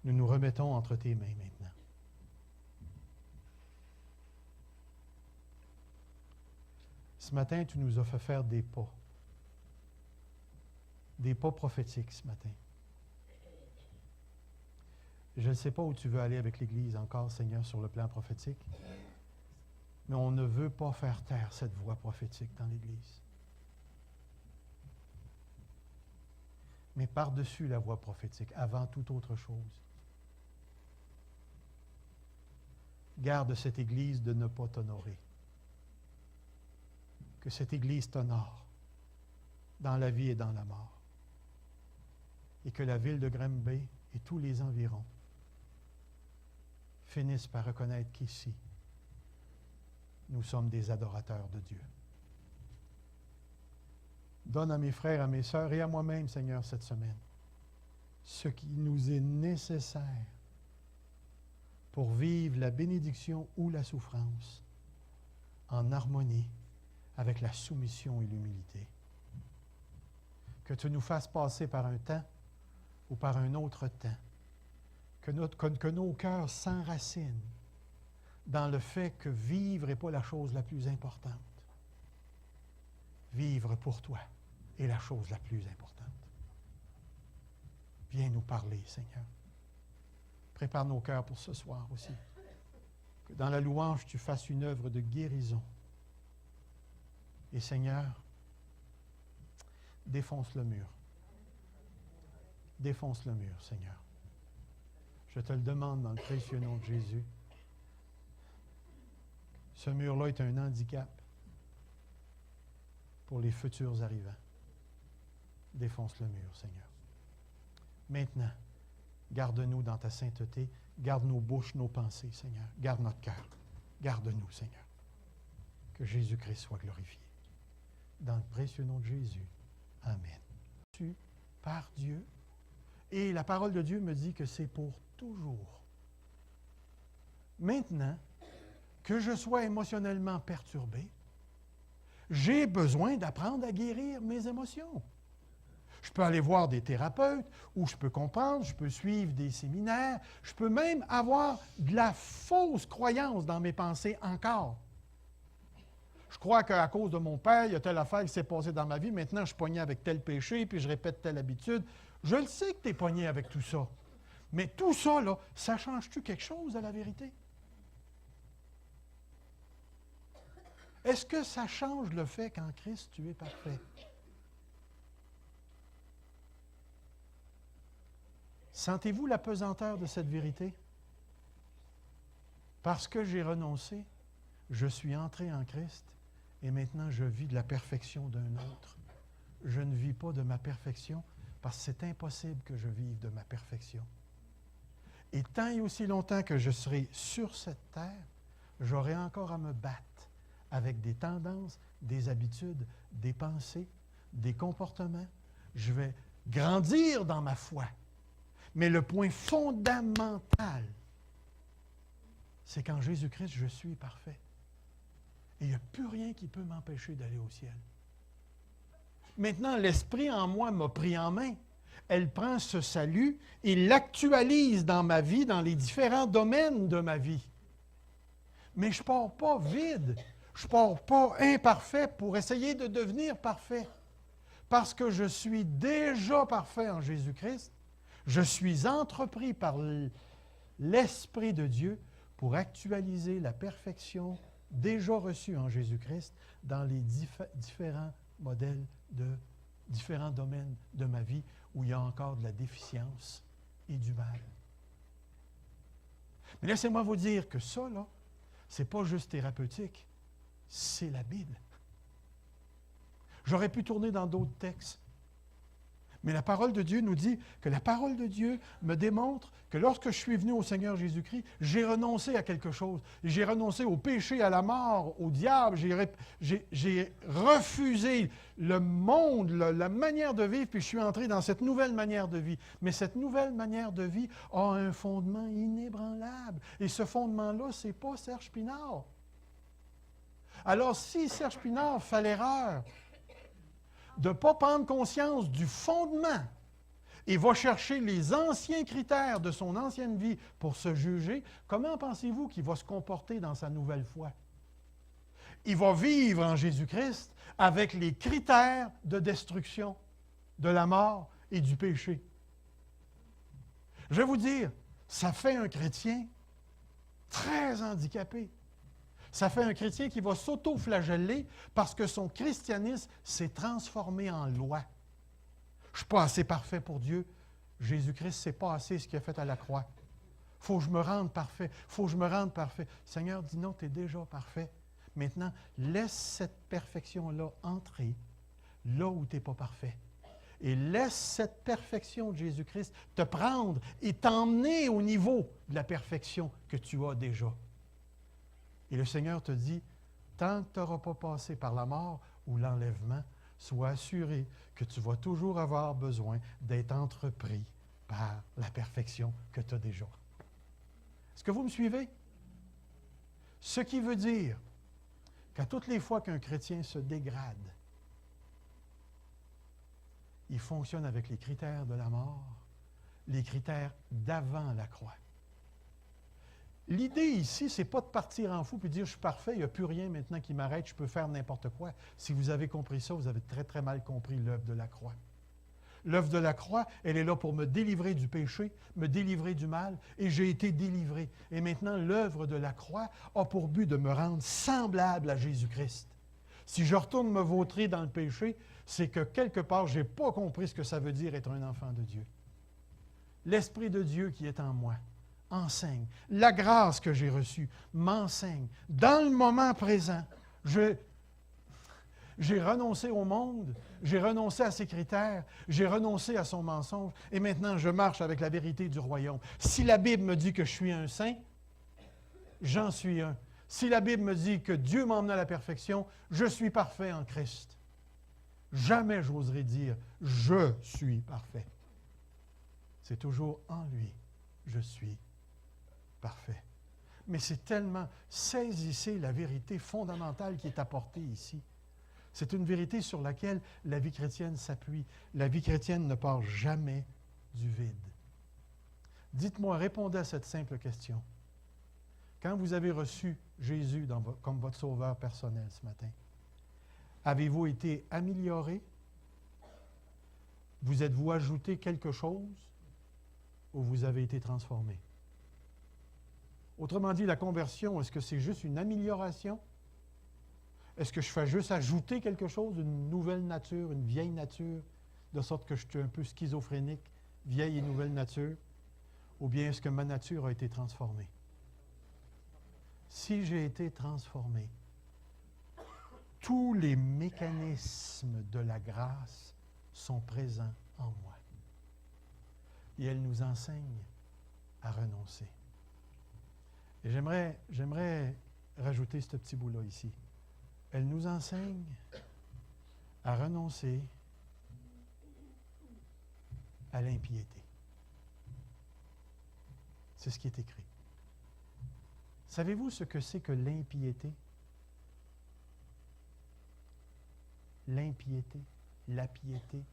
Nous nous remettons entre tes mains maintenant. Ce matin, tu nous as fait faire des pas prophétiques ce matin. Je ne sais pas où tu veux aller avec l'Église encore, Seigneur, sur le plan prophétique, mais on ne veut pas faire taire cette voix prophétique dans l'Église. Mais par-dessus la voix prophétique, avant toute autre chose, garde cette Église de ne pas t'honorer. Que cette Église t'honore dans la vie et dans la mort. Et que la ville de Granby et tous les environs finissent par reconnaître qu'ici, nous sommes des adorateurs de Dieu. Donne à mes frères, à mes sœurs et à moi-même, Seigneur, cette semaine, ce qui nous est nécessaire pour vivre la bénédiction ou la souffrance en harmonie avec la soumission et l'humilité. Que tu nous fasses passer par un temps ou par un autre temps, que nos cœurs s'enracinent dans le fait que vivre n'est pas la chose la plus importante. Vivre pour toi est la chose la plus importante. Viens nous parler, Seigneur. Prépare nos cœurs pour ce soir aussi. Que dans la louange, tu fasses une œuvre de guérison. Et Seigneur, défonce le mur. Défonce le mur, Seigneur. Je te le demande dans le précieux nom de Jésus. Ce mur-là est un handicap pour les futurs arrivants. Défonce le mur, Seigneur. Maintenant, garde-nous dans ta sainteté. Garde nos bouches, nos pensées, Seigneur. Garde notre cœur. Garde-nous, Seigneur. Que Jésus-Christ soit glorifié. Dans le précieux nom de Jésus. Amen. Tu par Dieu. Et la parole de Dieu me dit que c'est pour toujours. Maintenant, que je sois émotionnellement perturbé, j'ai besoin d'apprendre à guérir mes émotions. Je peux aller voir des thérapeutes, ou je peux comprendre, je peux suivre des séminaires, je peux même avoir de la fausse croyance dans mes pensées encore. Je crois qu'à cause de mon père, il y a telle affaire qui s'est passée dans ma vie, maintenant je suis pogné avec tel péché, puis je répète telle habitude. Je le sais que tu es pogné avec tout ça. Mais tout ça, là, ça change-tu quelque chose à la vérité? Est-ce que ça change le fait qu'en Christ, tu es parfait? Sentez-vous la pesanteur de cette vérité? Parce que j'ai renoncé, je suis entré en Christ et maintenant je vis de la perfection d'un autre. Je ne vis pas de ma perfection parce que c'est impossible que je vive de ma perfection. Et tant et aussi longtemps que je serai sur cette terre, j'aurai encore à me battre avec des tendances, des habitudes, des pensées, des comportements. Je vais grandir dans ma foi. Mais le point fondamental, c'est qu'en Jésus-Christ, je suis parfait. Et il n'y a plus rien qui peut m'empêcher d'aller au ciel. Maintenant, l'Esprit en moi m'a pris en main. Elle prend ce salut et l'actualise dans ma vie, dans les différents domaines de ma vie. Mais je ne pars pas vide. Je ne pars pas imparfait pour essayer de devenir parfait. Parce que je suis déjà parfait en Jésus-Christ. Je suis entrepris par l'Esprit de Dieu pour actualiser la perfection déjà reçue en Jésus-Christ dans les différents modèles différents domaines de ma vie où il y a encore de la déficience et du mal. Mais laissez-moi vous dire que ça, là, ce n'est pas juste thérapeutique, c'est la Bible. J'aurais pu tourner dans d'autres textes. Mais la parole de Dieu nous dit que la parole de Dieu me démontre que lorsque je suis venu au Seigneur Jésus-Christ, j'ai renoncé à quelque chose. J'ai renoncé au péché, à la mort, au diable. J'ai refusé le monde, la manière de vivre, puis je suis entré dans cette nouvelle manière de vie. Mais cette nouvelle manière de vie a un fondement inébranlable. Et ce fondement-là, ce n'est pas Serge Pinard. Alors, si Serge Pinard fait l'erreur de ne pas prendre conscience du fondement et va chercher les anciens critères de son ancienne vie pour se juger, comment pensez-vous qu'il va se comporter dans sa nouvelle foi? Il va vivre en Jésus-Christ avec les critères de destruction, de la mort et du péché. Je vais vous dire, ça fait un chrétien très handicapé. Ça fait un chrétien qui va s'auto-flageller parce que son christianisme s'est transformé en loi. Je ne suis pas assez parfait pour Dieu. Jésus-Christ, ce n'est pas assez ce qu'il a fait à la croix. Il faut que je me rende parfait. Il faut que je me rende parfait. Le Seigneur dit non, tu es déjà parfait. Maintenant, laisse cette perfection-là entrer là où tu n'es pas parfait. Et laisse cette perfection de Jésus-Christ te prendre et t'emmener au niveau de la perfection que tu as déjà. Et le Seigneur te dit, tant que tu n'auras pas passé par la mort ou l'enlèvement, sois assuré que tu vas toujours avoir besoin d'être entrepris par la perfection que tu as déjà. Est-ce que vous me suivez? Ce qui veut dire qu'à toutes les fois qu'un chrétien se dégrade, il fonctionne avec les critères de la mort, les critères d'avant la croix. L'idée ici, ce n'est pas de partir en fou et de dire « je suis parfait, il n'y a plus rien maintenant qui m'arrête, je peux faire n'importe quoi ». Si vous avez compris ça, vous avez très très mal compris l'œuvre de la croix. L'œuvre de la croix, elle est là pour me délivrer du péché, me délivrer du mal, et j'ai été délivré. Et maintenant, l'œuvre de la croix a pour but de me rendre semblable à Jésus-Christ. Si je retourne me vautrer dans le péché, c'est que quelque part, je n'ai pas compris ce que ça veut dire être un enfant de Dieu. L'Esprit de Dieu qui est en moi enseigne. La grâce que j'ai reçue m'enseigne. Dans le moment présent, j'ai renoncé au monde, j'ai renoncé à ses critères, j'ai renoncé à son mensonge, et maintenant je marche avec la vérité du royaume. Si la Bible me dit que je suis un saint, j'en suis un. Si la Bible me dit que Dieu m'a emmené à la perfection, je suis parfait en Christ. Jamais j'oserais dire « je suis parfait ». C'est toujours en lui, je suis parfait. Mais c'est tellement, saisissez la vérité fondamentale qui est apportée ici. C'est une vérité sur laquelle la vie chrétienne s'appuie. La vie chrétienne ne part jamais du vide. Dites-moi, répondez à cette simple question. Quand vous avez reçu Jésus comme votre sauveur personnel ce matin, avez-vous été amélioré? Vous êtes-vous ajouté quelque chose ou vous avez été transformé? Autrement dit, la conversion, est-ce que c'est juste une amélioration? Est-ce que je fais juste ajouter quelque chose, une nouvelle nature, une vieille nature, de sorte que je suis un peu schizophrénique, vieille et nouvelle nature? Ou bien est-ce que ma nature a été transformée? Si j'ai été transformé, tous les mécanismes de la grâce sont présents en moi. Et elle nous enseigne à renoncer. Et j'aimerais rajouter ce petit bout-là ici. Elle nous enseigne à renoncer à l'impiété. C'est ce qui est écrit. Savez-vous ce que c'est que l'impiété? L'impiété, la piété,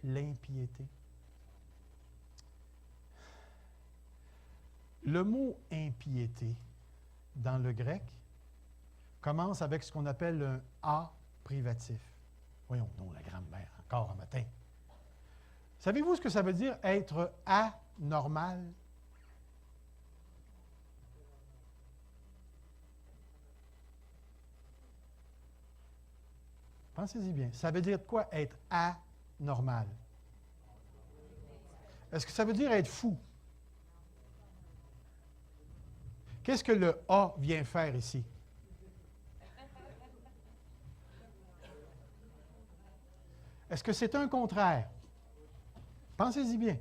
l'impiété. Le mot impiété, dans le grec, commence avec ce qu'on appelle un A privatif. Voyons donc, la grand-mère, encore un matin. Savez-vous ce que ça veut dire être anormal? Pensez-y bien. Ça veut dire quoi être anormal? Est-ce que ça veut dire être fou? Qu'est-ce que le A vient faire ici? Est-ce que c'est un contraire? Pensez-y bien.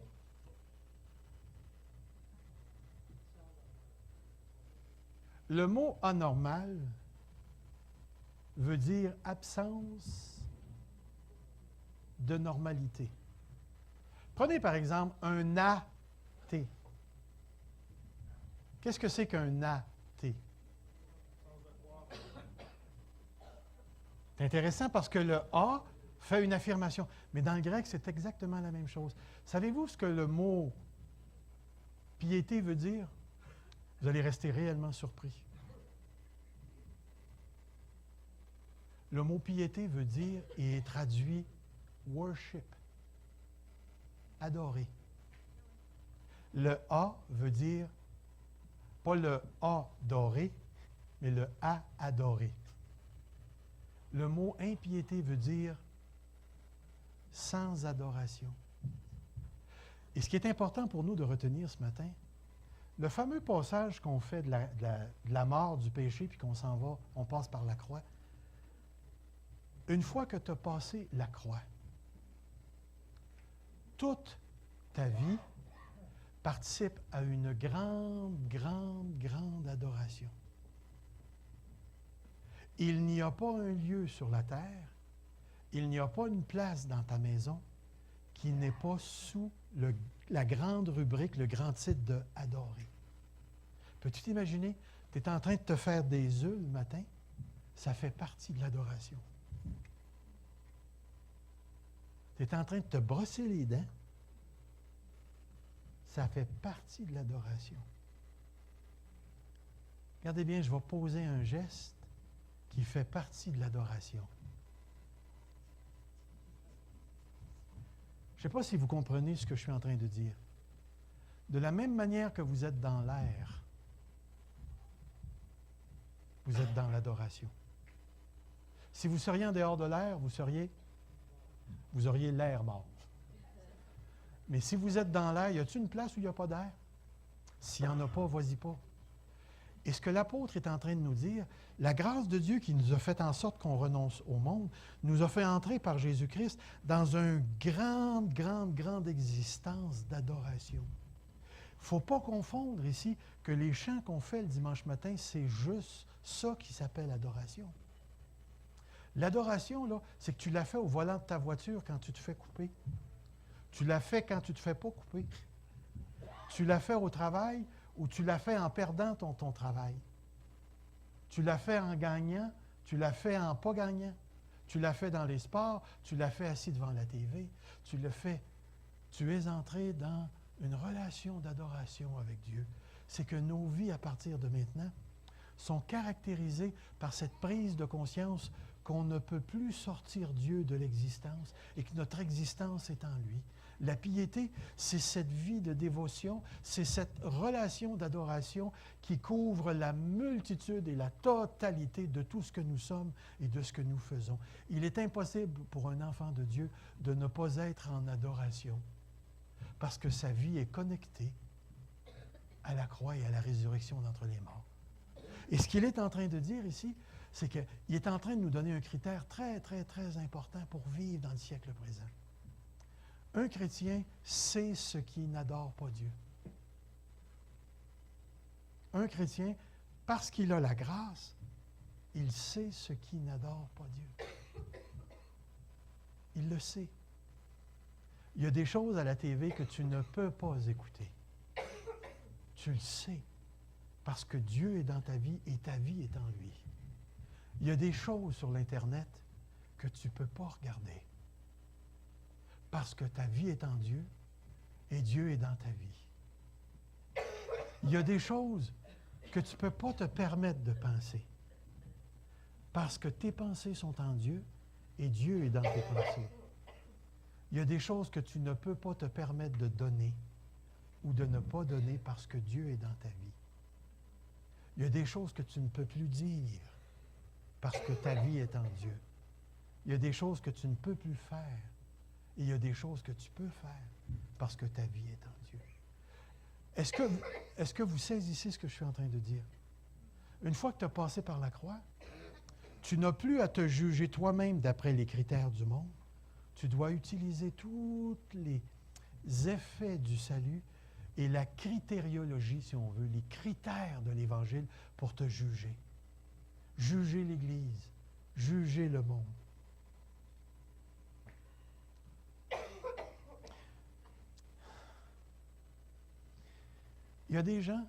Le mot anormal veut dire absence de normalité. Prenez par exemple un athée. Qu'est-ce que c'est qu'un athée? C'est intéressant parce que le A fait une affirmation. Mais dans le grec, c'est exactement la même chose. Savez-vous ce que le mot piété veut dire? Vous allez rester réellement surpris. Le mot piété veut dire et est traduit worship, adorer. Le A veut dire, pas le A doré, mais le A adoré. Le mot impiété veut dire sans adoration. Et ce qui est important pour nous de retenir ce matin, le fameux passage qu'on fait de la mort, du péché, puis qu'on s'en va, on passe par la croix. Une fois que tu as passé la croix, toute ta vie participe à une grande, grande, grande adoration. Il n'y a pas un lieu sur la terre, il n'y a pas une place dans ta maison qui n'est pas sous la grande rubrique, le grand titre de « adorer ». Peux-tu t'imaginer, tu es en train de te faire des œufs le matin, ça fait partie de l'adoration. Tu es en train de te brosser les dents, ça fait partie de l'adoration. Regardez bien, je vais poser un geste qui fait partie de l'adoration. Je ne sais pas si vous comprenez ce que je suis en train de dire. De la même manière que vous êtes dans l'air, vous êtes dans l'adoration. Si vous seriez en dehors de l'air, vous auriez l'air mort. Mais si vous êtes dans l'air, y a-t-il une place où il n'y a pas d'air? S'il n'y en a pas, vas-y pas. Et ce que l'apôtre est en train de nous dire, la grâce de Dieu qui nous a fait en sorte qu'on renonce au monde, nous a fait entrer par Jésus-Christ dans une grande, grande, grande existence d'adoration. Il ne faut pas confondre ici que les chants qu'on fait le dimanche matin, c'est juste ça qui s'appelle adoration. L'adoration, là, c'est que tu l'as fait au volant de ta voiture quand tu te fais couper. Tu l'as fait quand tu ne te fais pas couper. Tu l'as fait au travail ou tu l'as fait en perdant ton travail. Tu l'as fait en gagnant, tu l'as fait en pas gagnant. Tu l'as fait dans les sports, tu l'as fait assis devant la TV. Tu l'as fait. Tu es entré dans une relation d'adoration avec Dieu. C'est que nos vies, à partir de maintenant, sont caractérisées par cette prise de conscience qu'on ne peut plus sortir Dieu de l'existence et que notre existence est en lui. La piété, c'est cette vie de dévotion, c'est cette relation d'adoration qui couvre la multitude et la totalité de tout ce que nous sommes et de ce que nous faisons. Il est impossible pour un enfant de Dieu de ne pas être en adoration parce que sa vie est connectée à la croix et à la résurrection d'entre les morts. Et ce qu'il est en train de dire ici, c'est qu'il est en train de nous donner un critère très, très, très important pour vivre dans le siècle présent. Un chrétien sait ce qui n'adore pas Dieu. Un chrétien, parce qu'il a la grâce, il sait ce qui n'adore pas Dieu. Il le sait. Il y a des choses à la TV que tu ne peux pas écouter. Tu le sais, parce que Dieu est dans ta vie et ta vie est en lui. Il y a des choses sur l'Internet que tu ne peux pas regarder, parce que ta vie est en Dieu et Dieu est dans ta vie. Il y a des choses que tu ne peux pas te permettre de penser, parce que tes pensées sont en Dieu et Dieu est dans tes pensées. Il y a des choses que tu ne peux pas te permettre de donner ou de ne pas donner parce que Dieu est dans ta vie. Il y a des choses que tu ne peux plus dire parce que ta vie est en Dieu. Il y a des choses que tu ne peux plus faire et il y a des choses que tu peux faire parce que ta vie est en Dieu. Est-ce que vous saisissez ce que je suis en train de dire? Une fois que tu as passé par la croix, tu n'as plus à te juger toi-même d'après les critères du monde. Tu dois utiliser tous les effets du salut et la critériologie, si on veut, les critères de l'Évangile pour te juger. Juger l'Église, juger le monde. Il y a des gens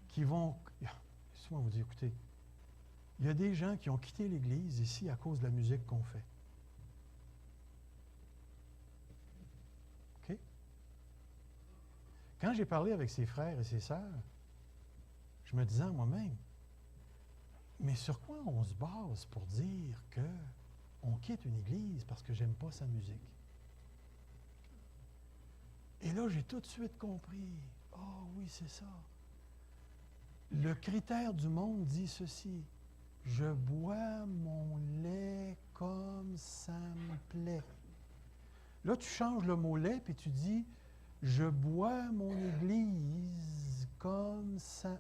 qui vont... Souvent, vous dites, écoutez, il y a des gens qui ont quitté l'Église ici à cause de la musique qu'on fait. OK? Quand j'ai parlé avec ses frères et ses sœurs, je me disais à moi-même, mais sur quoi on se base pour dire qu'on quitte une Église parce que j'aime pas sa musique? Et là, j'ai tout de suite compris. Ah oui, c'est ça. Le critère du monde dit ceci. Je bois mon lait comme ça me plaît. Là, tu changes le mot lait, puis tu dis, je bois mon Église comme ça.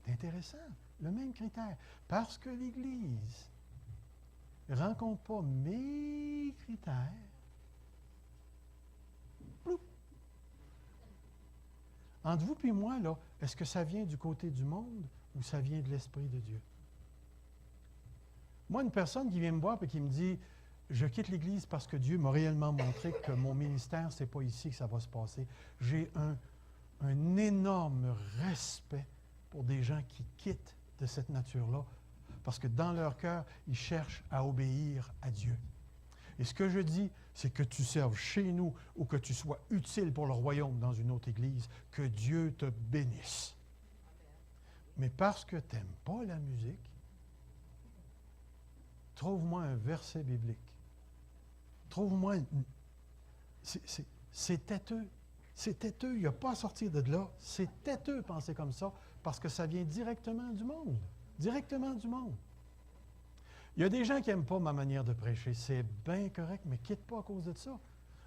C'est intéressant, le même critère. Parce que l'Église ne rencontre pas mes critères, ploup. Entre vous et moi, là, est-ce que ça vient du côté du monde ou ça vient de l'Esprit de Dieu? Moi, une personne qui vient me voir et qui me dit « Je quitte l'Église parce que Dieu m'a réellement montré que mon ministère, ce n'est pas ici que ça va se passer. » J'ai un énorme respect pour des gens qui quittent de cette nature-là parce que dans leur cœur, ils cherchent à obéir à Dieu. Et ce que je dis, c'est que tu serves chez nous ou que tu sois utile pour le royaume dans une autre Église, que Dieu te bénisse. Mais parce que tu n'aimes pas la musique, trouve-moi un verset biblique. Trouve-moi... C'est têteux. C'est têteux. Il n'y a pas à sortir de là. C'est têteux penser comme ça parce que ça vient directement du monde. Directement du monde. Il y a des gens qui n'aiment pas ma manière de prêcher. C'est bien correct, mais quitte pas à cause de ça.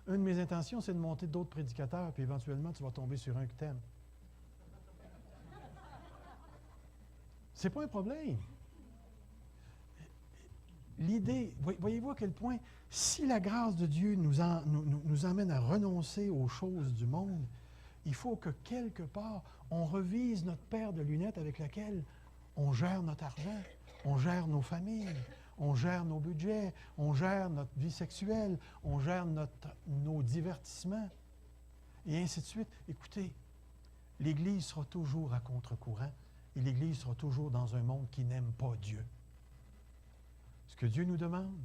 Une de mes intentions, c'est de monter d'autres prédicateurs, puis éventuellement, tu vas tomber sur un que t'aimes. C'est pas un problème. L'idée, voyez-vous à quel point, si la grâce de Dieu nous amène à renoncer aux choses du monde, il faut que quelque part, on revise notre paire de lunettes avec laquelle on gère notre argent, on gère nos familles, on gère nos budgets, on gère notre vie sexuelle, on gère nos divertissements, et ainsi de suite. Écoutez, l'Église sera toujours à contre-courant, et l'Église sera toujours dans un monde qui n'aime pas Dieu. Ce que Dieu nous demande,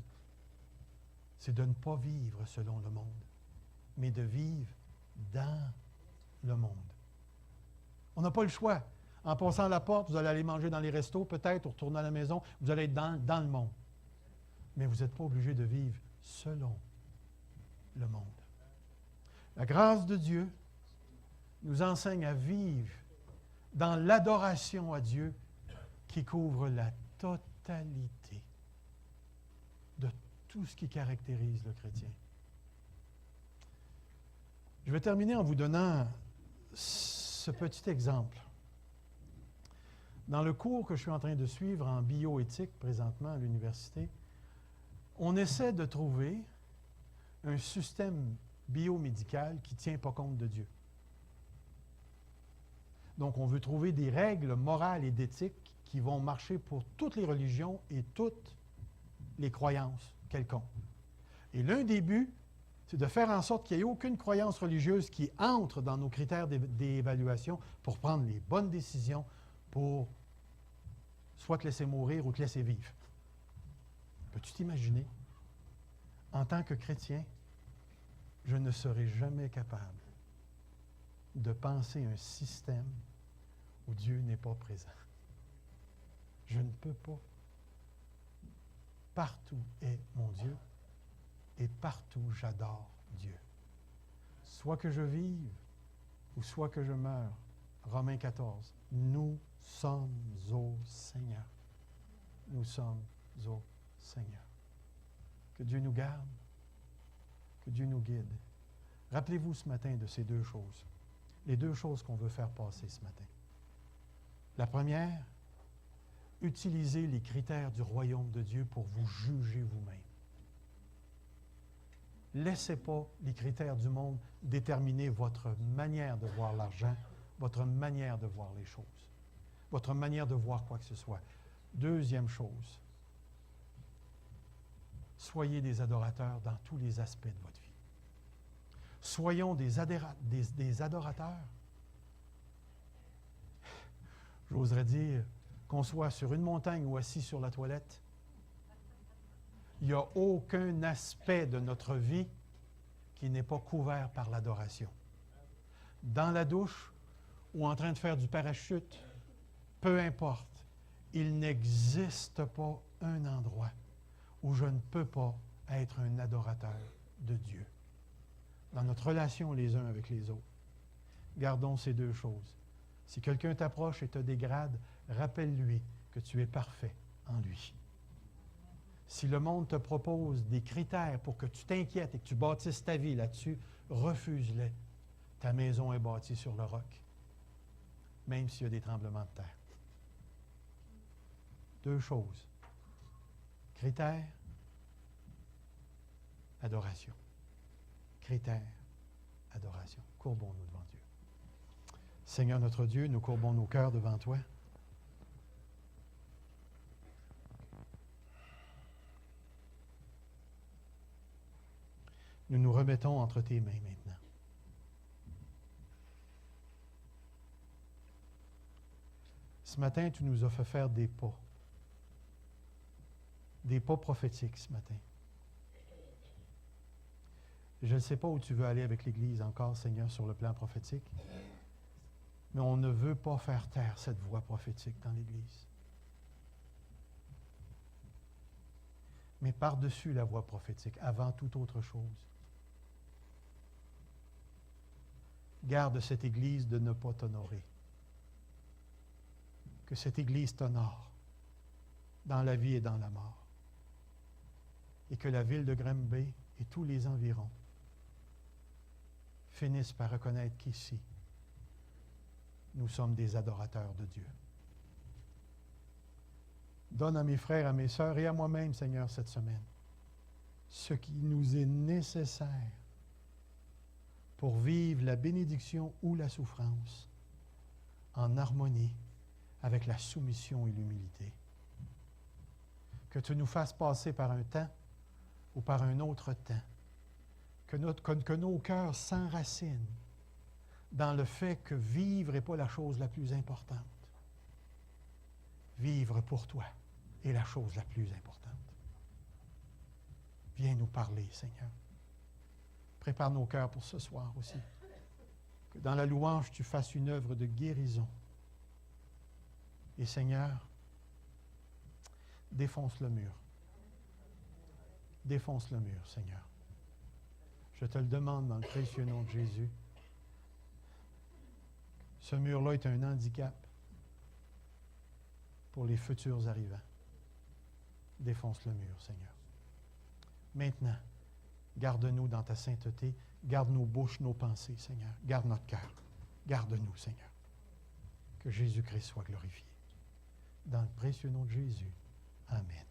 c'est de ne pas vivre selon le monde, mais de vivre dans le monde. On n'a pas le choix. En passant à la porte, vous allez aller manger dans les restos, peut-être, ou retourner à la maison, vous allez être dans le monde. Mais vous n'êtes pas obligé de vivre selon le monde. La grâce de Dieu nous enseigne à vivre dans l'adoration à Dieu qui couvre la totalité de tout ce qui caractérise le chrétien. Je vais terminer en vous donnant ce petit exemple. Dans le cours que je suis en train de suivre en bioéthique présentement à l'université, on essaie de trouver un système biomédical qui ne tient pas compte de Dieu. Donc, on veut trouver des règles morales et d'éthique qui vont marcher pour toutes les religions et toutes les croyances quelconques. Et l'un des buts, c'est de faire en sorte qu'il n'y ait aucune croyance religieuse qui entre dans nos critères d'évaluation pour prendre les bonnes décisions pour soit te laisser mourir ou te laisser vivre. Peux-tu t'imaginer? En tant que chrétien, je ne serai jamais capable de penser un système où Dieu n'est pas présent. Je ne peux pas. Partout est mon Dieu et partout j'adore Dieu. Soit que je vive ou soit que je meure. Romains 14. Nous sommes au Seigneur. Nous sommes au Seigneur. Que Dieu nous garde, que Dieu nous guide. Rappelez-vous ce matin de ces deux choses. Les deux choses qu'on veut faire passer ce matin. La première, utilisez les critères du royaume de Dieu pour vous juger vous-même. Laissez pas les critères du monde déterminer votre manière de voir l'argent, votre manière de voir les choses, votre manière de voir quoi que ce soit. Deuxième chose, soyez des adorateurs dans tous les aspects de votre vie. Soyons des adorateurs. J'oserais dire qu'on soit sur une montagne ou assis sur la toilette. Il n'y a aucun aspect de notre vie qui n'est pas couvert par l'adoration. Dans la douche ou en train de faire du parachute, peu importe, il n'existe pas un endroit où je ne peux pas être un adorateur de Dieu. Dans notre relation les uns avec les autres, gardons ces deux choses. Si quelqu'un t'approche et te dégrade, rappelle-lui que tu es parfait en lui. Si le monde te propose des critères pour que tu t'inquiètes et que tu bâtisses ta vie là-dessus, refuse-les. Ta maison est bâtie sur le roc, même s'il y a des tremblements de terre. Deux choses. Critères, adoration. Critères, adoration. Courbons-nous devant Dieu. Seigneur notre Dieu, nous courbons nos cœurs devant toi. Nous nous remettons entre tes mains maintenant. Ce matin, tu nous as fait faire des pas prophétiques ce matin. Je ne sais pas où tu veux aller avec l'Église encore, Seigneur, sur le plan prophétique, mais on ne veut pas faire taire cette voix prophétique dans l'Église. Mais par-dessus la voix prophétique, avant toute autre chose, garde cette Église de ne pas t'honorer. Que cette Église t'honore dans la vie et dans la mort. Et que la ville de Granby et tous les environs finissent par reconnaître qu'ici, nous sommes des adorateurs de Dieu. Donne à mes frères, à mes sœurs et à moi-même, Seigneur, cette semaine, ce qui nous est nécessaire pour vivre la bénédiction ou la souffrance en harmonie avec la soumission et l'humilité. Que tu nous fasses passer par un temps ou par un autre temps, que nos cœurs s'enracinent dans le fait que vivre n'est pas la chose la plus importante. Vivre pour toi est la chose la plus importante. Viens nous parler, Seigneur. Prépare nos cœurs pour ce soir aussi. Que dans la louange, tu fasses une œuvre de guérison. Et Seigneur, défonce le mur. Défonce le mur, Seigneur. Je te le demande dans le précieux nom de Jésus. Ce mur-là est un handicap pour les futurs arrivants. Défonce le mur, Seigneur. Maintenant, garde-nous dans ta sainteté. Garde nos bouches, nos pensées, Seigneur. Garde notre cœur. Garde-nous, Seigneur. Que Jésus-Christ soit glorifié. Dans le précieux nom de Jésus. Amen.